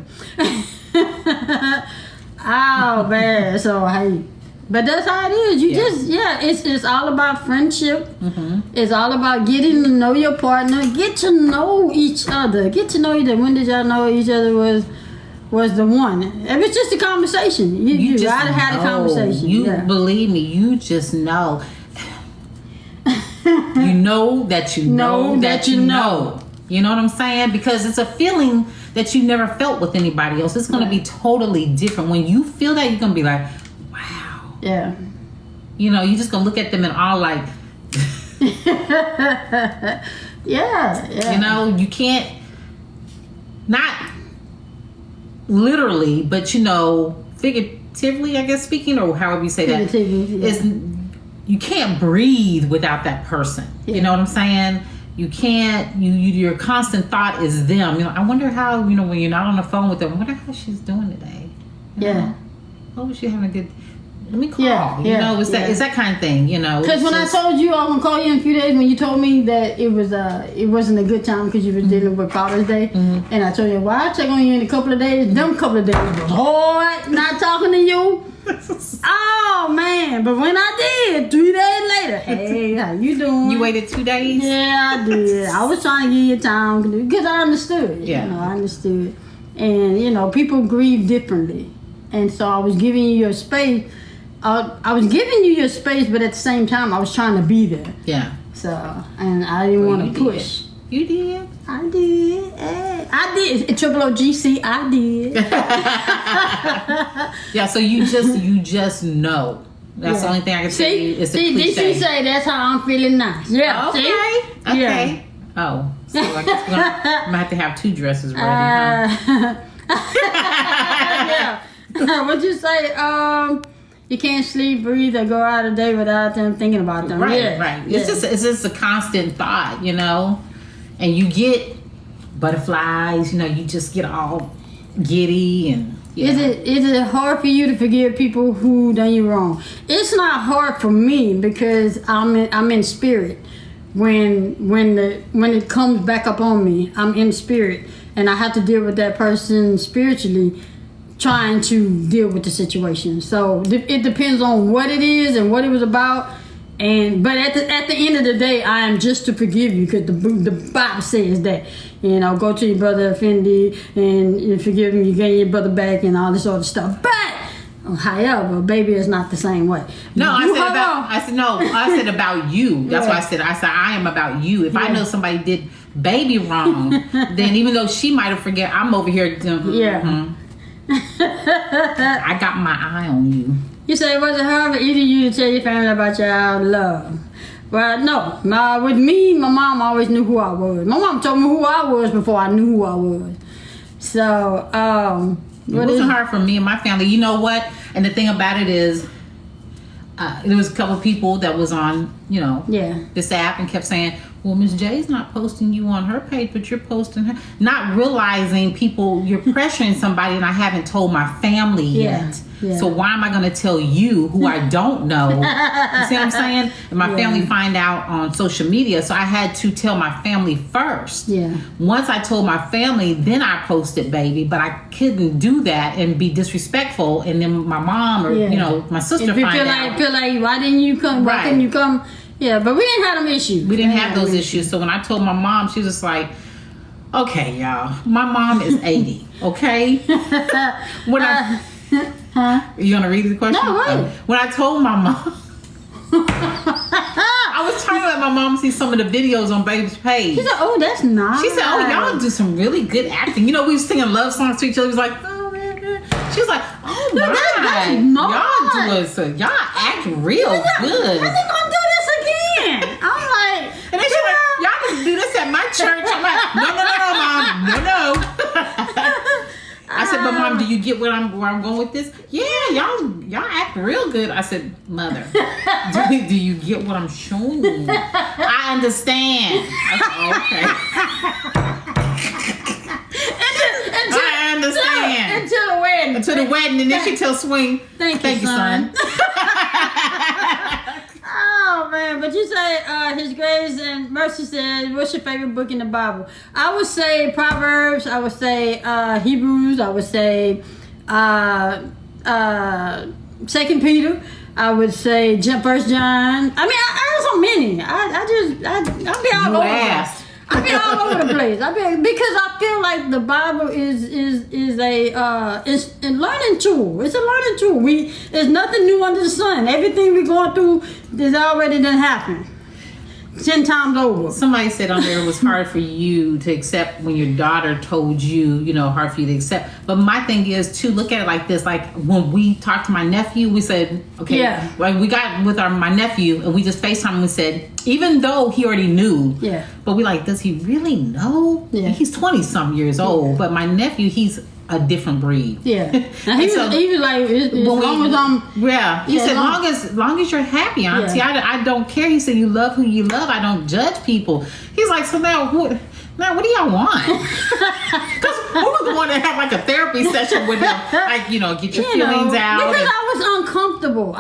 Oh man, so hey, but that's how it is. You just it's all about friendship. It's all about getting to know your partner, get to know each other, get to know each other. When did y'all know each other was the one? It was just a conversation. You just gotta have a conversation. You believe me, you just know. You know that you know that you know. You know what I'm saying? Because it's a feeling that you never felt with anybody else. It's going to be totally different. When you feel that, you're going to be like, wow. Yeah. You know, you're just going to look at them and all like... yeah. You know, you can't... Not literally, but, you know, figuratively, I guess, speaking, or however you say that. Is you can't breathe without that person. You know what I'm saying? You can't, your constant thought is them. You know, I wonder how, you know, when you're not on the phone with them, I wonder how she's doing today. You know? Oh, was she having a good, let me call. You know, it's that kind of thing, you know. Because when I told you I was going to call you in a few days, when you told me that it wasn't a good time because you were dealing with Father's Day, and I told you, well, I'll check on you in a couple of days. Them couple of days was hard not talking to you. Oh man, but when I did 3 days later, hey, how you doing? You waited 2 days? Yeah, I did. I was trying to give you time because I understood. Yeah, you know, I understood. And you know, people grieve differently, and so I was giving you your space. I was giving you your space, but at the same time, I was trying to be there. Yeah. So, and I didn't want to push. You did. I did. Hey, I did. Triple OGC, I did. Yeah, so you just know. That's the only thing I can say. It's a cliche. Did she say that's how I'm feeling now? Yeah. Okay. See? Okay. Yeah. Oh, so I guess I'm gonna have to have 2 dresses ready, huh? Yeah. What'd you say? You can't sleep, breathe, or go out a day without them thinking about them. Right. It's just a constant thought, you know. And you get butterflies, you know, you just get all giddy and Is it hard for you to forgive people who done you wrong? It's not hard for me because I'm in spirit. When it comes back up on me, I'm in spirit and I have to deal with that person spiritually, trying to deal with the situation. So it depends on what it is and what it was about. But at the end of the day, I am just to forgive you because the Bible says that, you know, go to your brother offended and you forgive him, you gain your brother back and all this other stuff. But however, baby is not the same way. No, I said about you. That's why I said I am about you. If I know somebody did baby wrong, then even though she might have forget, I'm over here. I got my eye on you. You say it wasn't hard for either of you to tell your family about your love. Well, no. With me, my mom always knew who I was. My mom told me who I was before I knew who I was. So, it wasn't hard for me and my family. You know what? And the thing about it is, there was a couple of people that was on, you know, this app and kept saying, well, Miss J's not posting you on her page, but you're posting her. Not realizing you're pressuring somebody, and I haven't told my family yet. Yeah. So why am I going to tell you who I don't know? You see what I'm saying? And my family find out on social media, so I had to tell my family first. Yeah. Once I told my family, then I posted, baby. But I couldn't do that and be disrespectful, and then my mom or my sister if you find out. feel like why didn't you come? Why couldn't you come? Yeah, but we didn't have them issues. We didn't have those issues. So when I told my mom, she was just like, okay, y'all, my mom is 80, okay? When you gonna read the question? No, wait. When I told my mom, I was trying to let my mom see some of the videos on Baby's page. She said, oh, that's nice. She said, oh, y'all do some really good acting. You know, we was singing love songs to each other. We was like, oh, she was like, oh my, y'all act real good. I think I'm do this again. I'm like, and then she's like, y'all can do this at my church. I'm like, no, Mom, no. I said, but Mom, do you get where I'm going with this? Yeah, y'all act real good. I said, Mother, do you get what I'm showing you? I understand. I said, okay. I understand. Until the wedding. Until the wedding, and then she tells Swing, Thank you, son. Oh man, but you say His Grace and Mercy said, what's your favorite book in the Bible? I would say Proverbs, I would say Hebrews, I would say 2 Peter, I would say 1 John. I mean, I have so many. I'll be all over. I'll be all over the place. Because I feel like the Bible is a learning tool. It's a learning tool. There's nothing new under the sun. Everything we're going through is already done happened 10 times over. Somebody said on there it was hard for you to accept when your daughter told you, hard for you to accept. But my thing is to look at it like this. Like when we talked to my nephew, we said, okay, well, we got with my nephew and we just FaceTime and we said, even though he already knew, but we like, does he really know? Yeah. He's 20-some years old, but my nephew, he's a different breed. Yeah. And he was like, as long as I'm... Yeah. He said, long as you're happy, Auntie, I don't care. He said, you love who you love. I don't judge people. He's like, so now what do y'all want? Because we were the one that had like a therapy session with him. Like, get your feelings out. Because I was uncomfortable.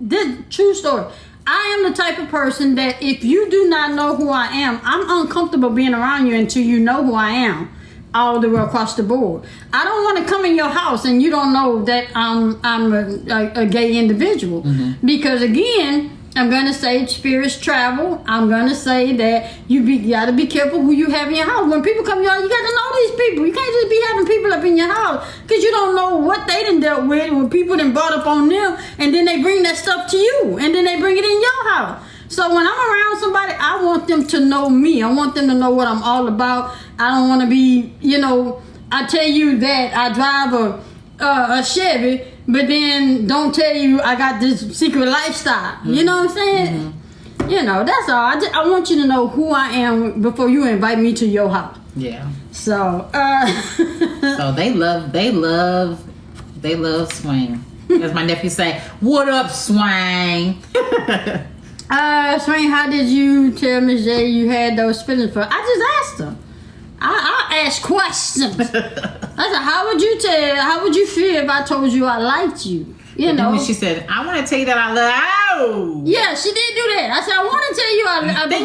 This true story. I am the type of person that if you do not know who I am, I'm uncomfortable being around you until you know who I am. All the way across the board. I don't want to come in your house and you don't know that I'm a gay individual. Mm-hmm. Because again, I'm going to say spirits travel. I'm going to say that you got to be careful who you have in your house. When people come in your house, you got to know these people. You can't just be having people up in your house because you don't know what they done dealt with when people done brought up on them and then they bring that stuff to you and then they bring it in your house. So when I'm around somebody, I want them to know me. I want them to know what I'm all about. I don't want to be, I tell you that I drive a Chevy, but then don't tell you I got this secret lifestyle. Mm-hmm. You know what I'm saying? Mm-hmm. That's all. I want you to know who I am before you invite me to your house. Yeah. So, so they love Swing. As my nephew say, what up, Swing? Swing, how did you tell Miss J you had those feelings for her? I just asked her. I asked questions. I said, how would you feel if I told you I liked you? And then when she said, I want to tell you that I love you. Yeah, she did do that. I said, I want to tell you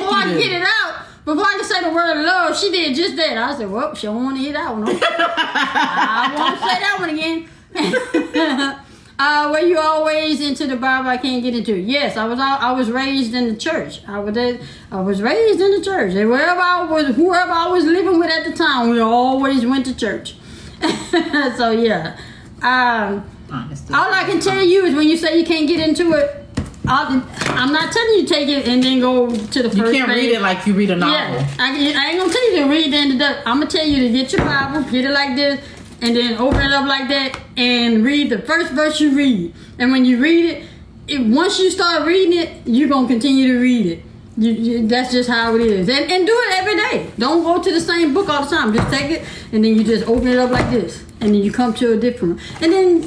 before I get it out. Before I can say the word love, she did just that. I said, well, she don't want to hear that one. I won't say that one again. Were you always into the Bible? I can't get into it. Yes, I was raised in the church. I was raised in the church. And whoever I was living with at the time, we always went to church. So yeah. All I can tell you is when you say you can't get into it, I'm not telling you to take it and then go to the first page. You can't read it like you read a novel. Yeah, I ain't gonna tell you to read the end of the. I'm gonna tell you to get your Bible, get it like this, and then open it up like that and read the first verse you read. And when you read it, once you start reading it, you're going to continue to read it. That's just how it is. And do it every day. Don't go to the same book all the time. Just take it and then you just open it up like this. And then you come to a different one. And then,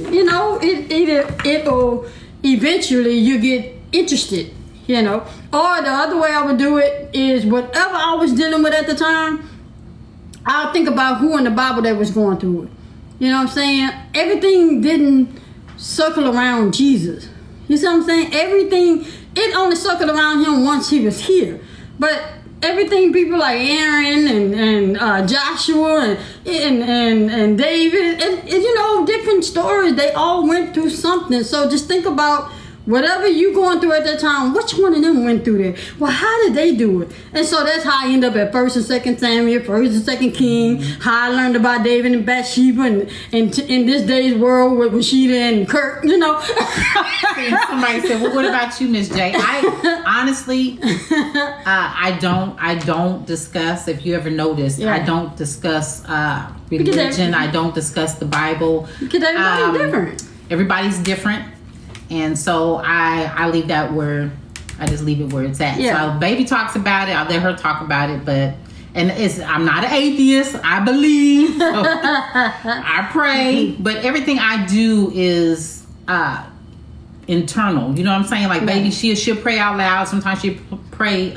it'll eventually you get interested. you know. Or the other way I would do it is whatever I was dealing with at the time, I'll think about who in the Bible that was going through it. You know what I'm saying? Everything didn't circle around Jesus. You see what I'm saying? Everything, it only circled around him once he was here. But everything, people like Aaron and Joshua and David, and you know, different stories, they all went through something. So just think about whatever you going through at that time, which one of them went through that? Well, how did they do it? And so that's how I end up at 1st and 2nd Samuel, 1st and 2nd King, how I learned about David and Bathsheba, and in this day's world with Rashida and Kirk, you know. Somebody said, well, what about you, Miss J? I honestly, I don't discuss, if you ever noticed, I don't discuss religion. I don't discuss the Bible. Because everybody's different. Everybody's different. And so I leave that where, I just leave it where it's at. Yeah. So baby talks about it. I'll let her talk about it. But, and I'm not an atheist. I believe. So I pray. But everything I do is internal. You know what I'm saying? Like baby, she'll pray out loud. Sometimes she'll pray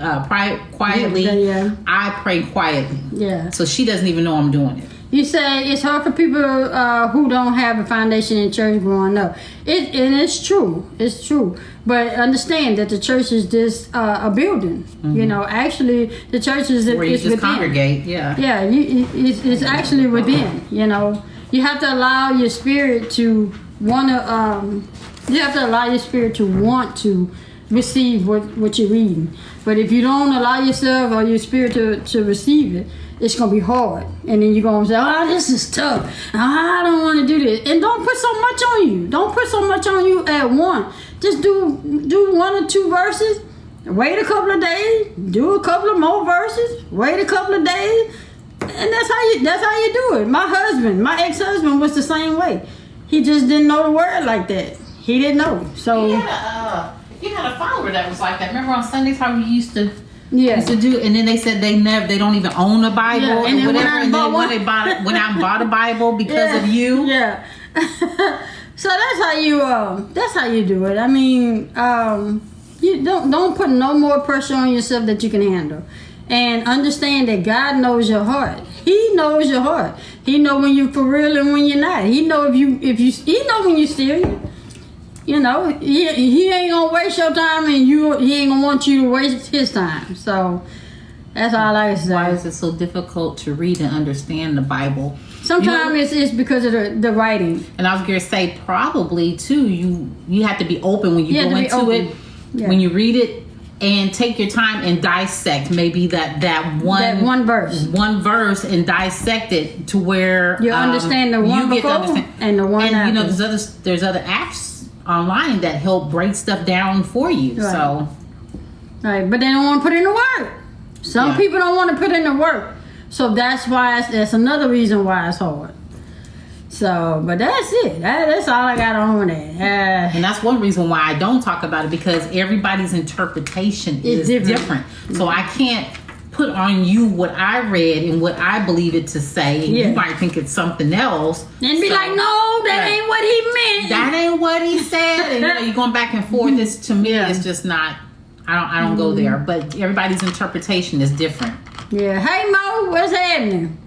quietly. Yeah. I pray quietly. Yeah. So she doesn't even know I'm doing it. You say it's hard for people who don't have a foundation in church growing up. And it's true. It's true. But understand that the church is just a building. Mm-hmm. You know, actually, the church is where you just within. Congregate. Yeah. Yeah, it's actually within. You know, you have to allow your spirit to want to. You have to allow your spirit to want to receive what you're reading. But if you don't allow yourself or your spirit to receive it, it's going to be hard. And then you're going to say, oh, this is tough. I don't want to do this. And don't put so much on you. Don't put so much on you at once. Just do 1 or 2 verses. Wait a couple of days. Do a couple of more verses. Wait a couple of days. And that's how you do it. My ex-husband was the same way. He just didn't know the word like that. He didn't know. So you had a follower that was like that. Remember on Sundays how we used to do, and then they said they don't even own a Bible or whatever. And then when they went out and bought a Bible because of you. Yeah. So that's how you do it. I mean, you don't put no more pressure on yourself that you can handle, and understand that God knows your heart. He knows your heart. He know when you're for real and when you're not. He know he know when you're serious. You know, he ain't gonna waste your time, and he ain't gonna want you to waste his time. So that's all I say. Why is it so difficult to read and understand the Bible? Sometimes it's because of the writing. And I was gonna say probably too. You have to be open when you go into it. Yeah. When you read it, and take your time and dissect maybe that one verse and dissect it to where you understand the one before and the one after. And you know, there's other apps online that help break stuff down for you. Right. So right, but they don't want to put in the work. Some people don't want to put in the work, so that's another reason why it's hard. So, but that's it. That's all I got on that. And that's one reason why I don't talk about it, because everybody's interpretation is different. So I can't put on you what I read and what I believe it to say. And you might think it's something else. And be like, no, that ain't what he meant. That ain't what he said. And you're going back and forth. This to me is just not, I don't go there. But everybody's interpretation is different. Yeah. Hey Mo, what's happening?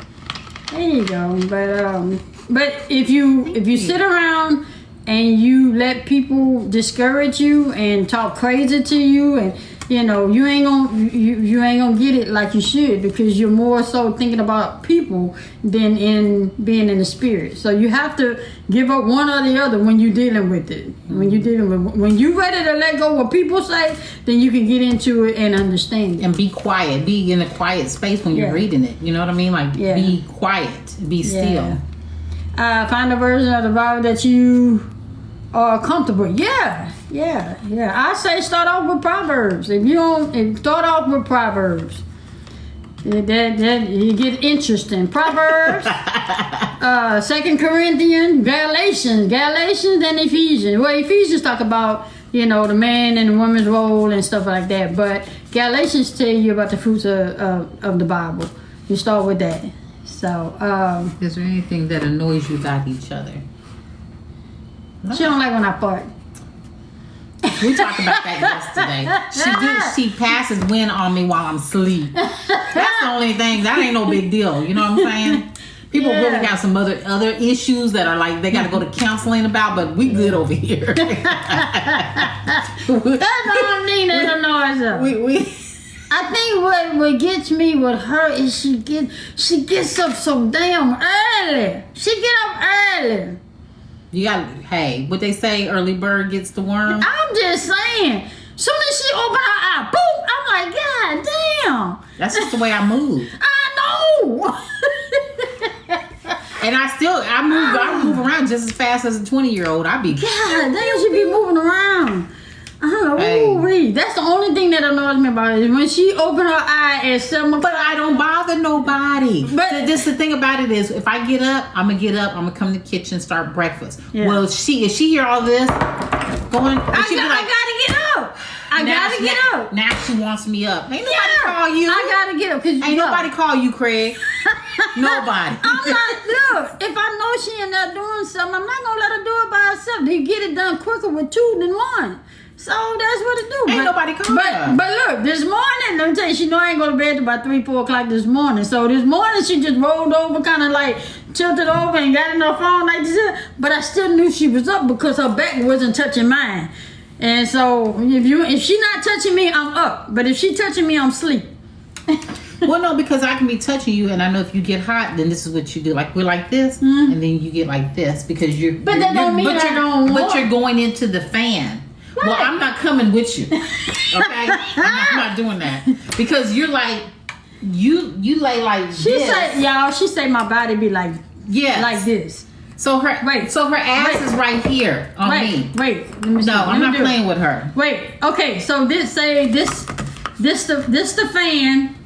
There you go. But if you sit around and you let people discourage you and talk crazy to you, and you know you ain't gonna get it like you should, because you're more so thinking about people than in being in the spirit. So you have to give up one or the other when you're dealing with it. When you're ready to let go what people say, then you can get into it and understand it. And be quiet. Be in a quiet space when you're reading it. You know what I mean? Like be quiet. Be still. Find a version of the Bible that you are comfortable. Yeah. I say start off with Proverbs. Start off with Proverbs. That you get interesting. Proverbs, 2 Corinthians, Galatians, and Ephesians. Well, Ephesians talk about the man and the woman's role and stuff like that. But Galatians tell you about the fruits of the Bible. You start with that. So, is there anything that annoys you about each other? She don't like when I fart. We talked about that yesterday. She passes wind on me while I'm asleep. That's the only thing. That ain't no big deal. You know what I'm saying? People really have some other issues that are like they got to go to counseling about, but we good over here. That's all I'm needing in the noise of. I think what gets me with her is she gets up so damn early. She get up early. You got, hey, what they say, early bird gets the worm. I'm just saying. Soon as she open her eye, boom! I'm like, God damn. That's just the way I move. I know. And I move around just as fast as a 20-year-old. I be. God damn, she be moving around. Ooh-wee. That's the only thing that annoys me about it is when she open her eye at 7 o'clock. But I don't bother nobody. But this the thing about it is, if I get up, I'm gonna get up. I'm gonna come to the kitchen, start breakfast. Yeah. Well, if she hear all this going, I gotta get up. I gotta get up. Now she wants me up. Ain't nobody call you. I gotta get up because Ain't nobody call you, Craig. Nobody. I'm not. Look, if I know she in there doing something, I'm not gonna let her do it by herself. They get it done quicker with 2 than 1. So that's what it do. Ain't nobody call her. But look, this morning, let me tell you, she know I ain't go to bed till about 3, 4 o'clock this morning. So this morning she just rolled over, kind of like tilted over and got in her phone like this. But I still knew she was up because her back wasn't touching mine. And so if she not touching me, I'm up. But if she touching me, I'm asleep. Well, no, because I can be touching you, and I know if you get hot, then this is what you do. Like we're like this, and then you get like this because you're. But that don't mean I don't. But you're going into the fan. Right. Well, I'm not coming with you. Okay, I'm not doing that because you're like you lay like she this. Say, y'all. She say my body be like like this. So her ass is right here on me. Wait, let me see. No, I'm not playing with her. Wait, okay. So this the fan.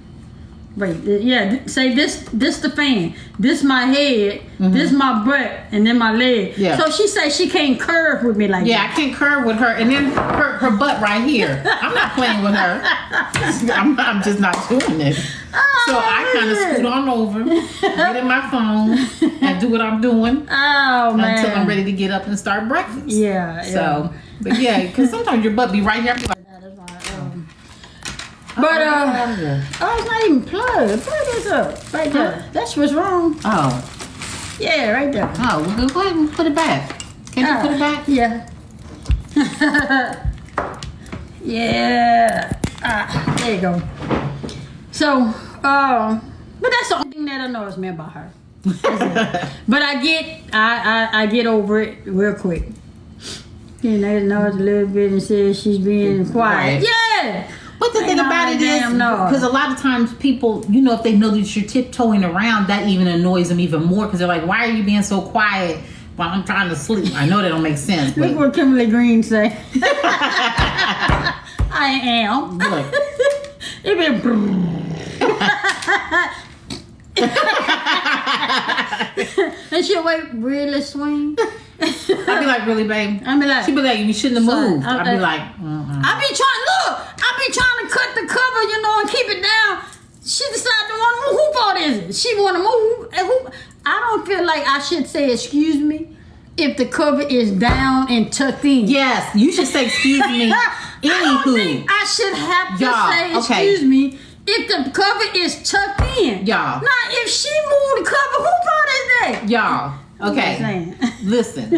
Wait, yeah. Say this the fan. This my head. This my butt, and then my leg. Yeah. So she say she can't curve with me like that. Yeah, I can't curve with her, and then her butt right here. I'm not playing with her. I'm just not doing it. So I kind of scoot on over, get in my phone, and do what I'm doing. Oh man! Until I'm ready to get up and start breakfast. Yeah. So, but yeah, because sometimes your butt be right here. But it's not even plugged. Plug this up right there. That's what's wrong. Oh, yeah, right there. Oh, well, go ahead and put it back. Can you put it back? Yeah. Yeah. There you go. So, but that's the only thing that annoys me about her. But I get over it real quick. You know, it annoys a little bit and says she's being quiet. Right. Yeah. But the thing about it is, because a lot of times people, you know, if they know that you're tiptoeing around, that even annoys them even more because they're like, why are you being so quiet while I'm trying to sleep? I know that don't make sense. But... Look what Kimberly Green say. I am. Look. It been... And she'll wait really swing. I'd be like, really, babe? I'd be like, she'd be like, you shouldn't have moved. I'd be like, I be trying to cut the cover, you know, and keep it down. She decided to want to move. Who fault is it? She want to move. I don't feel like I should say excuse me if the cover is down and tucked in. Yes, you should say excuse me. I don't think I should have to say excuse me if the cover is tucked in. Y'all. Now, if she moved the cover, who fault is that? Y'all. Okay, listen,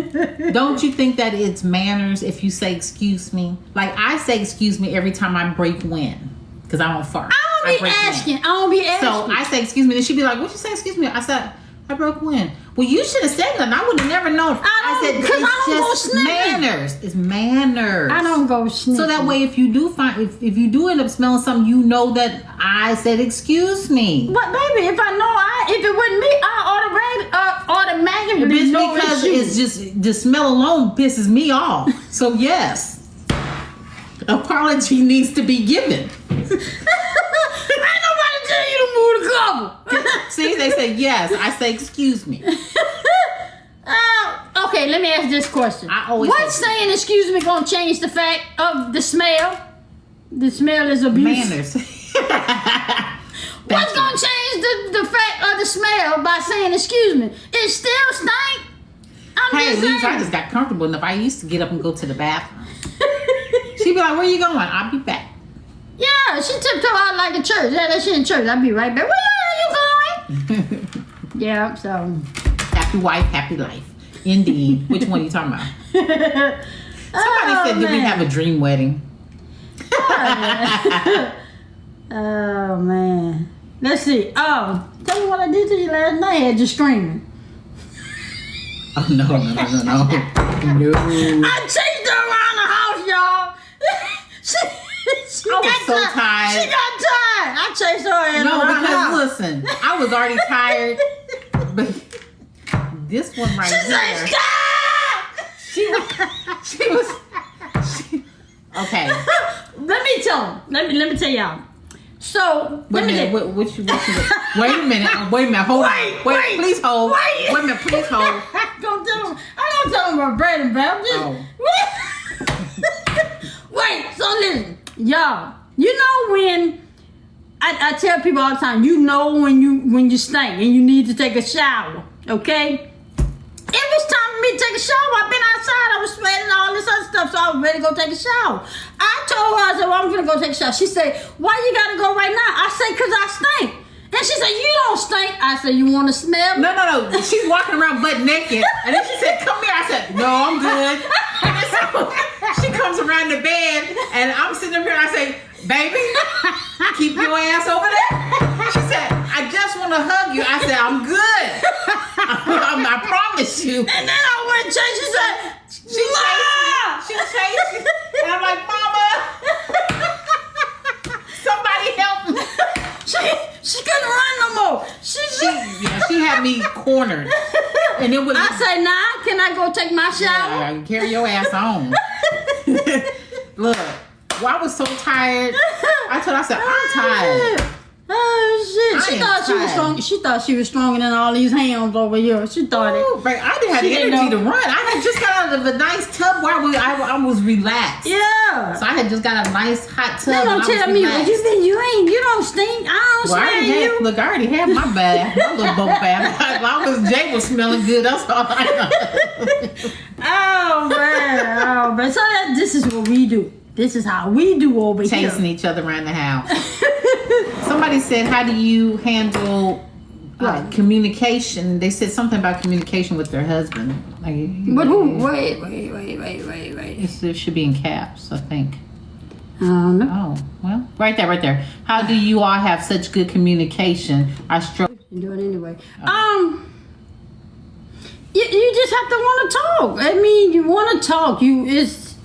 don't you think that it's manners if you say excuse me? Like I say excuse me every time I break wind because I don't fart. I don't be asking. So I say excuse me, then she'd be like, what'd you say excuse me? I said, I broke wind. Well, you should have said that. I would have never known. I said, because I don't go sniffing. Manners. It's manners. I don't go sniffing. So that way, if you do if you do end up smelling something, you know that I said excuse me. But baby, if I know if it wasn't me, I automatically know because it's just the smell alone pisses me off. So yes, apology needs to be given. Tell you to move the cover. See, they say yes. I say excuse me. Okay, let me ask this question. What's saying excuse me gonna change the fact of the smell? The smell is abuse. Manners. What's gonna change the fact of the smell by saying excuse me? It still stink. Hey, at least I just got comfortable enough. I used to get up and go to the bathroom. She'd be like, "Where you going?" I'll be back. Yeah, she tiptoe out like a church. Yeah, that shit in church. I'll be right back. Where are you going? Yeah, so. Happy wife, happy life. Indeed. Which one are you talking about? Somebody said, "Did we have a dream wedding?" Oh man. Let's see. Oh, tell me what I did to you last night. I had you screaming. Oh no. No. I chased her around the house, y'all. she I was got so tired. tired. She got tired. I chased her around the house. No, because listen, I was already tired. But this one right She here. said, "Stop!" Okay. Let me tell y'all. So Wait a minute. What you? Wait a minute. Hold on. Wait. Please hold. Wait a minute. Please hold. Don't tell him. I don't tell him about bread and butter. Wait. So listen, y'all. You know when I tell people all the time. You know when you stink and you need to take a shower. Okay. It was time for me to take a shower. I've been outside. I was sweating all this other stuff, so I was ready to go take a shower. I told her, I said, "Well, I'm gonna go take a shower." She said, "Why you gotta go right now?" I said, "Cause I stink." And she said, "You don't stink." I said, "You want to smell me?" No. She's walking around butt naked, and then she said, "Come here." I said, "No, I'm good." And so she comes around the bed, and I'm sitting up here. I say, "Baby, keep your ass over there." She said, "I just want to hug you." I said, "I'm good. I promise you." And then I went and changed. She said, She chased me. And I'm like, "Mama, somebody help me." She couldn't run no more. She had me cornered. And it was. I said, "Nah, can I go take my shower?" Yeah, carry your ass on. Look, I was so tired. I said, "I'm tired." Oh shit! She thought she was strong. She thought she was stronger than all these hams over here. She thought it. Ooh, I didn't have the energy to run. I had just got out of a nice tub where I was relaxed. Yeah. So I had just got a nice hot tub. They don't tell me what you don't stink. I don't smell you. Look, I already had my bath, my little boat bath. As long as Jay was smelling good, that's all I know. Oh man. So this is what we do. This is how we do over here. Chasing each other around the house. Somebody said, "How do you handle communication?" They said something about communication with their husband. But who? Wait. It should be in caps, I think. No. Oh, well, right there. How do you all have such good communication? I struggle. You do it anyway. You just have to want to talk. I mean, you want to talk. It's.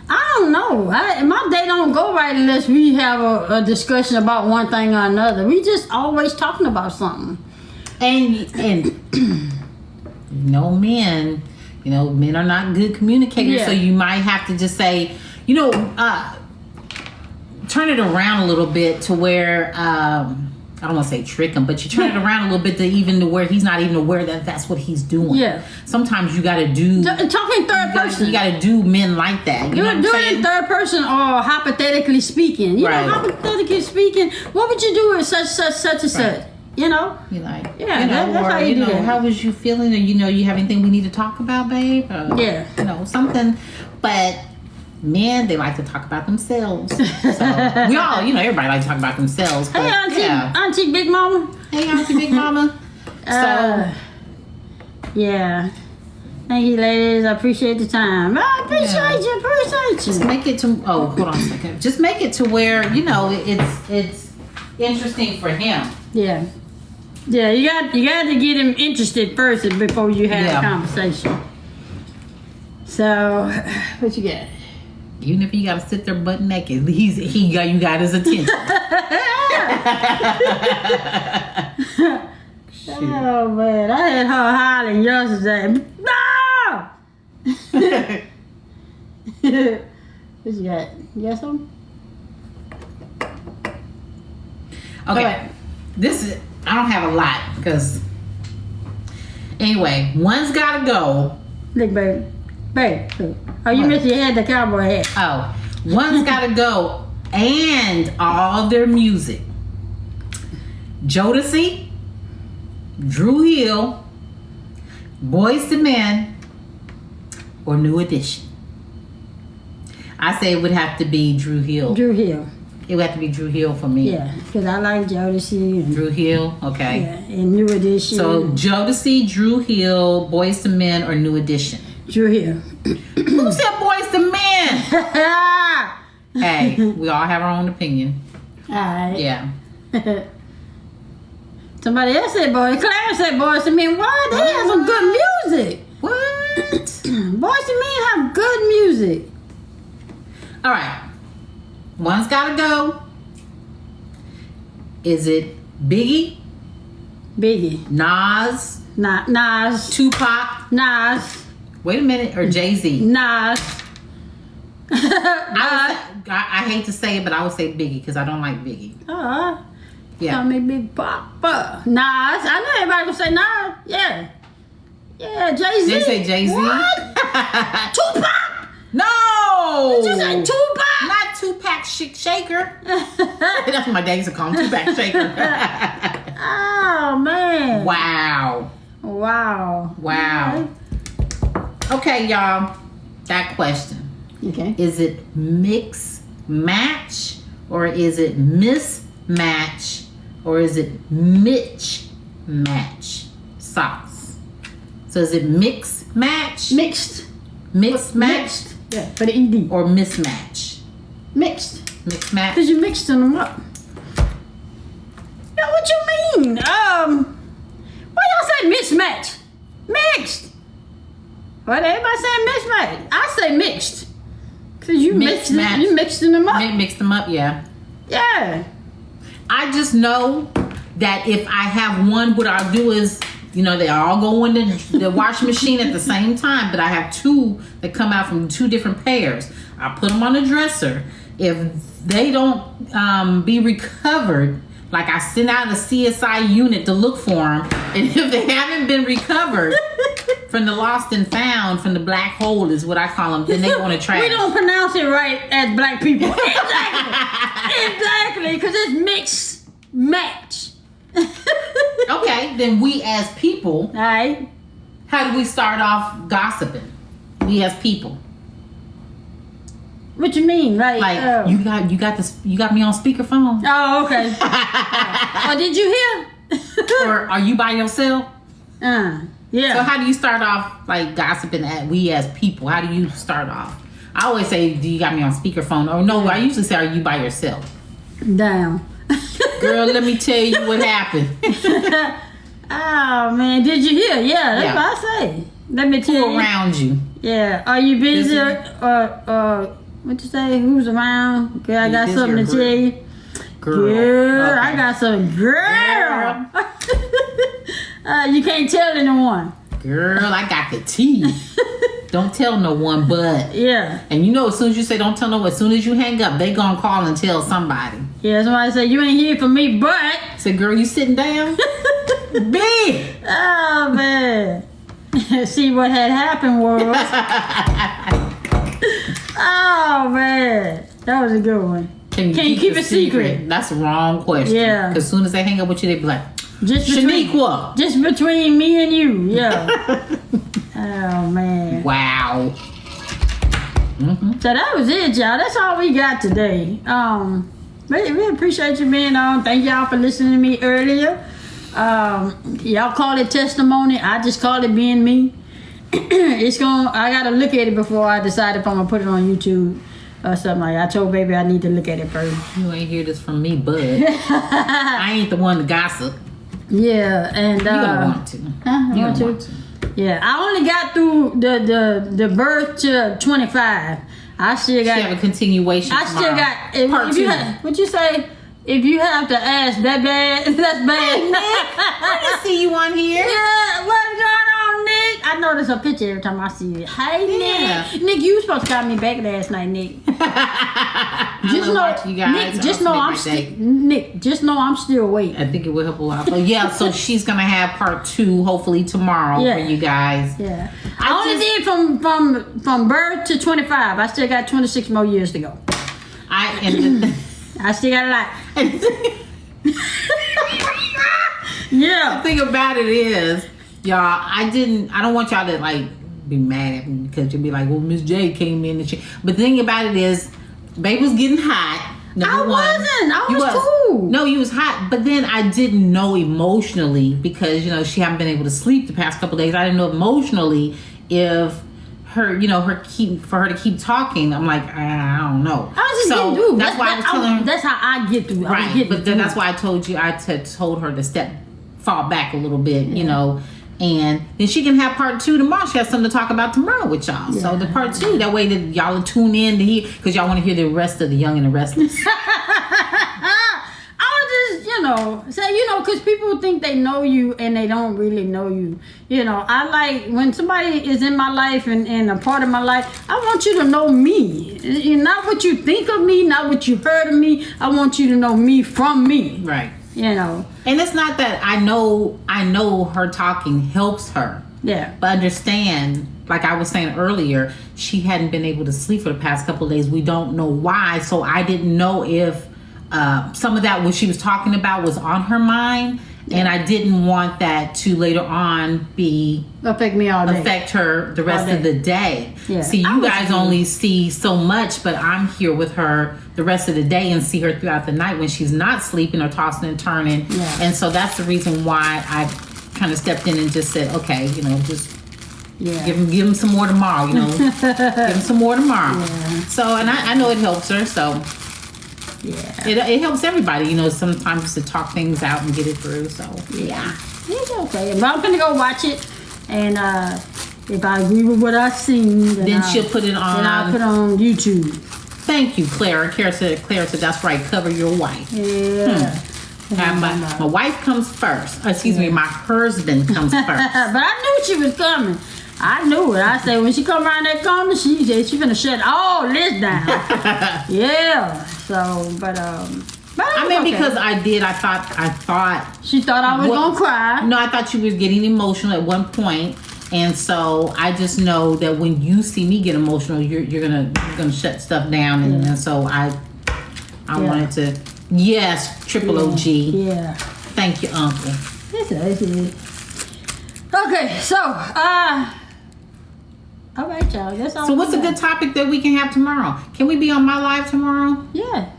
I don't know. My day don't go right unless we have a discussion about one thing or another. We just always talking about something. And men are not good communicators. Yeah. So you might have to just say, turn it around a little bit to where, I don't want to say trick him, but you turn it around a little bit to where he's not even aware that that's what he's doing. Yeah. Sometimes you got to do. Talking third person. You got to do men like that. You know what I'm saying? Doing third person or hypothetically speaking. Right. Hypothetically speaking, what would you do with such and such? You know? You're like, yeah, that's how you do that. How was you feeling? Or, you have anything we need to talk about, babe? Or, yeah. Something. But men, they like to talk about themselves. So we all, everybody likes to talk about themselves. But, hey, Auntie Big Mama. Hey, Auntie Big Mama. Yeah. Thank you, ladies. I appreciate the time. I appreciate you. Just make it to. Oh, hold on a second. Just make it to where it's interesting for him. Yeah. Yeah, you got to get him interested first before you have a conversation. So, what you got? Even if you gotta sit there butt naked, you got his attention. Oh man, I had her hollering yesterday. No! What you got? You got something? Okay. I don't have a lot because anyway, one's gotta go. Look, baby. Oh, you missed your head, the cowboy hat. Oh, one's gotta go, and all their music. Jodeci, Drew Hill, Boyz II Men, or New Edition. I say it would have to be Drew Hill. Drew Hill. It would have to be Drew Hill for me. Yeah, because I like Jodeci. And, Drew Hill, okay. yeah, and New Edition. So Jodeci, Drew Hill, Boyz II Men, or New Edition? Drew Hill. Who said Boyz II Men? Hey, we all have our own opinion. Alright. Yeah. Somebody else said Boyz. Clarence said Boyz II Men. Why? They have some good music. What? Boyz II Men have good music. All right. One's got to go. Is it Biggie, Biggie. Nas, Nas. Tupac? Nas. Wait a minute, or Jay-Z? Nas. I hate to say it, but I would say Biggie because I don't like Biggie. Call Yeah. me Big Papa. Nas. I know everybody would say Nas. Yeah. Yeah, Jay-Z. They say Jay-Z? What? Tupac. No! Did you say Tupac? Not Tupac Shaker. That's what my dad used to call him, Tupac Shaker. Oh, man. Wow. Wow. Okay, y'all. That question. Okay. Is it mix match, or is it mismatch, or is it Mitch match sauce? So is it mix match, Mixed. mix match, Mixed. Yeah, for the ED. or mismatch? Mixed. Mix match. Because you mixed them up. Yeah, what you mean? Why y'all say mismatch? Mixed. What everybody saying mismatch? I say mixed. Because you Mixed mixed them, match. you mixing them up. Mix them up, yeah. Yeah. I just know that if I have one, what I'll do is, they all go in the washing machine at the same time, but I have two that come out from two different pairs. I put them on the dresser. If they don't be recovered, like I send out a CSI unit to look for them, and if they haven't been recovered from the lost and found, from the black hole is what I call them, then they go in the trash. We don't pronounce it right as black people. Exactly, because it's mixed match. Okay, then we as people, Alright. how do we start off gossiping? We as people. What you mean? Like you got me on speakerphone. Oh, okay. Oh, did you hear? Or are you by yourself? Yeah. So how do you start off like gossiping at we as people? How do you start off? I always say, do you got me on speakerphone? Or no, I usually say, are you by yourself? Down. Girl, let me tell you what happened. Oh man, did you hear? Yeah, that's what I say. Let me tell Who you. around you? Yeah. Are you busy? Or what you say? Who's around? Girl, I got busy something or to tell you. Girl. I Okay. got something. Girl. You can't tell anyone. Girl, I got the tea. Don't tell no one but. Yeah. And as soon as you say don't tell no one, as soon as you hang up, they gonna call and tell somebody. Yeah, somebody say, you ain't here for me, but. Say, girl, you sitting down? B! Oh, man. See, what had happened was. Oh, man. That was a good one. Can you keep a secret? That's the wrong question. Yeah. Because as soon as they hang up with you, they be like, Just Shaniqua. Just between me and you, yeah. Oh, man. Wow. Mm-hmm. So that was it, y'all. That's all we got today. We appreciate you being on. Thank y'all for listening to me earlier. Y'all call it testimony. I just call it being me. I gotta look at it before I decide if I'm gonna put it on YouTube or something like that. I told baby I need to look at it first. You ain't hear this from me, but I ain't the one to gossip. Yeah, and You gonna want to. Huh? You Want gonna to? want to. Yeah, I only got through the birth to 25. I still got. She have a continuation. I still got. Part If you two. what you say? If you have to ask that bad, that's bad. I didn't see you on here. Yeah, what's going on, Nick? I notice a picture every time I see you. Hey, Yeah. Nick. Nick, you was supposed to call me back last night, Nick. Just watch you guys. Nick, just know I'm still. Nick, just know I'm still waiting. I think it will help a lot. But yeah, so she's gonna have part 2 hopefully tomorrow Yeah. for you guys. Yeah, I only did from birth to 25. I still got 26 more years to go. I still got a lot. The Yeah. thing about it is, y'all, I don't want y'all to like be mad at me because you'll be like, well, Miss J came in and she. But the thing about it is, babe was getting hot. I wasn't. I was cool. No, you was hot. But then I didn't know emotionally because, you know, she hadn't been able to sleep the past couple of days. I didn't know emotionally if her, you know, for her to keep talking. I'm like, I don't know. I was just getting through. That's why I was telling her. That's how I get through. Right. But then that's why I told you, I told her to fall back a little bit, you know. And then she can have part 2 tomorrow. She has something to talk about tomorrow with y'all. Yeah. So the part 2, that way that y'all will tune in to hear, because y'all want to hear the rest of the Young and the Restless. I was just, you know, say, you know, because people think they know you and they don't really know you. You know, I like when somebody is in my life and a part of my life, I want you to know me. Not what you think of me, not what you heard of me. I want you to know me from me. Right. You know, and it's not that I know her talking helps her. Yeah. But understand, like I was saying earlier, she hadn't been able to sleep for the past couple of days. We don't know why. So I didn't know if some of that what she was talking about was on her mind. Yeah. And I didn't want that to later on affect me all day. Affect her the rest of the day. Yeah. See, you guys only see so much, but I'm here with her the rest of the day and see her throughout the night when she's not sleeping or tossing and turning. Yeah. And so that's the reason why I kind of stepped in and just said, okay, you know, just give him some more tomorrow, you know. Give him some more tomorrow. Yeah. So, and I know it helps her, so. Yeah. It helps everybody, you know, sometimes to talk things out and get it through, so. Yeah. It's okay. But I'm going to go watch it, and if I agree with what I've seen, then she'll put it on. Then I'll put it on YouTube. Thank you, Clara. Clara said, that's right, cover your wife. Yeah. My wife comes first. Excuse me, my husband comes first. But I knew she was coming. I knew it. I said when she come around that corner, she finna shut all this down. Yeah. So, but I mean, because I thought she thought I was gonna cry. No, I thought she was getting emotional at one point, and so I just know that when you see me get emotional, you're gonna shut stuff down, and so I wanted to. Yes, Triple OG. Yeah. Thank you, Uncle. Okay, so all right, y'all. That's all. So what's a good topic that we can have tomorrow? Can we be on my live tomorrow? Yeah.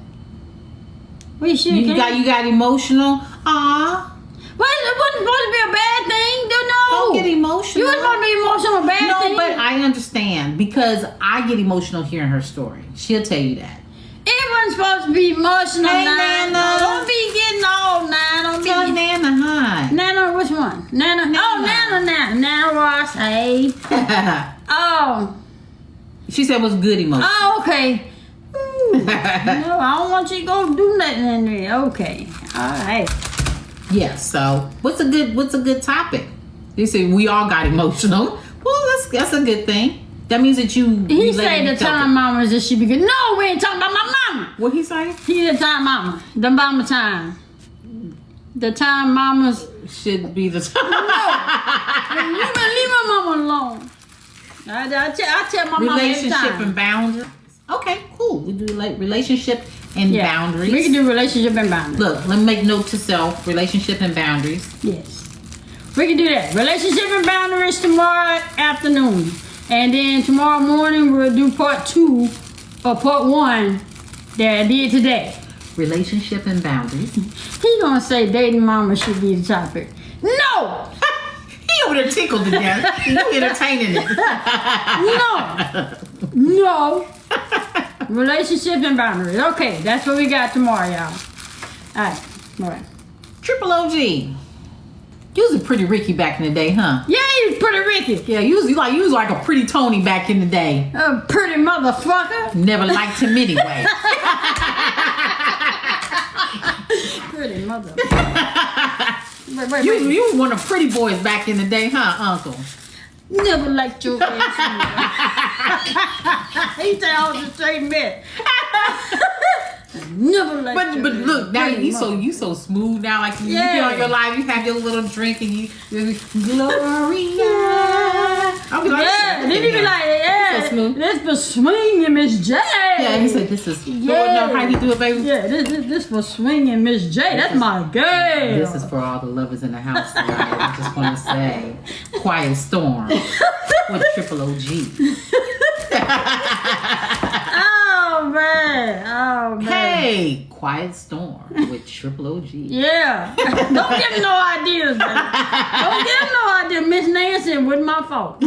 We should. You got emotional. Aw. Well, it wasn't supposed to be a bad thing. No. Don't get emotional. You wasn't supposed to be emotional. Bad thing. No, but I understand because I get emotional hearing her story. She'll tell you that. It wasn't supposed to be emotional. Hey, Nana. Nana. Don't be getting old, Nana. Don't be. Tell Nana hi. Nana, which one? Nana. Oh, Nana Ross. Hey. Oh. She said it was good emotion. Oh, okay. No, I don't want you to go do nothing in there. Okay. All right. Yeah, so what's a good topic? You say we all got emotional. Well, that's a good thing. That means that you. He said the time mamas that she be good. No, we ain't talking about my mama. What he say? He the time mama. The mama time. The time mamas should be the time. No. You can leave my mama alone. I tell my mama every time. Relationship and boundaries. Okay, cool. We do like relationship and boundaries. We can do relationship and boundaries. Look, let me make note to self. Relationship and boundaries. Yes. We can do that. Relationship and boundaries tomorrow afternoon. And then tomorrow morning we'll do part 2 or part 1 that I did today. Relationship and boundaries. He's gonna say dating mama should be the topic. No! He over there tickled to death. You entertaining it. No. Relationship and boundaries. Okay, that's what we got tomorrow, y'all. Alright. Triple OG. You was a pretty Ricky back in the day, huh? Yeah, he was pretty Ricky. Yeah, you was like a pretty Tony back in the day. A pretty motherfucker. Never liked him anyway. Pretty motherfucker. Wait. You was one of pretty boys back in the day, huh, Uncle? Never liked your ass. He said I was a straight man. Never liked your But look, now you so smooth now. Like you get on your live, you have your little drink and you Gloria. I'll be like, Yeah, then he be like, yeah, So smooth. this for swinging Miss J. Yeah, he said this is. Yeah. How you do it, baby? Yeah, this for swinging Miss J. That's my girl. This is for all the lovers in the house tonight. I just want to say, Quiet Storm with Triple OG. Oh man. Hey, Quiet Storm with Triple OG. Yeah. Don't give him no ideas, man. Don't give him no idea. Miss Nancy with my fault.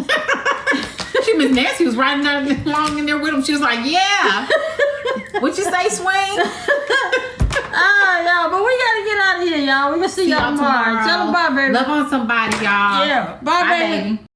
Miss Nancy was riding along in there with him. She was like, yeah. What you say, Swing? Y'all, but we gotta get out of here, y'all. We gonna see y'all tomorrow. Tell them bye, baby. Love on somebody, y'all. Yeah. Bye, baby.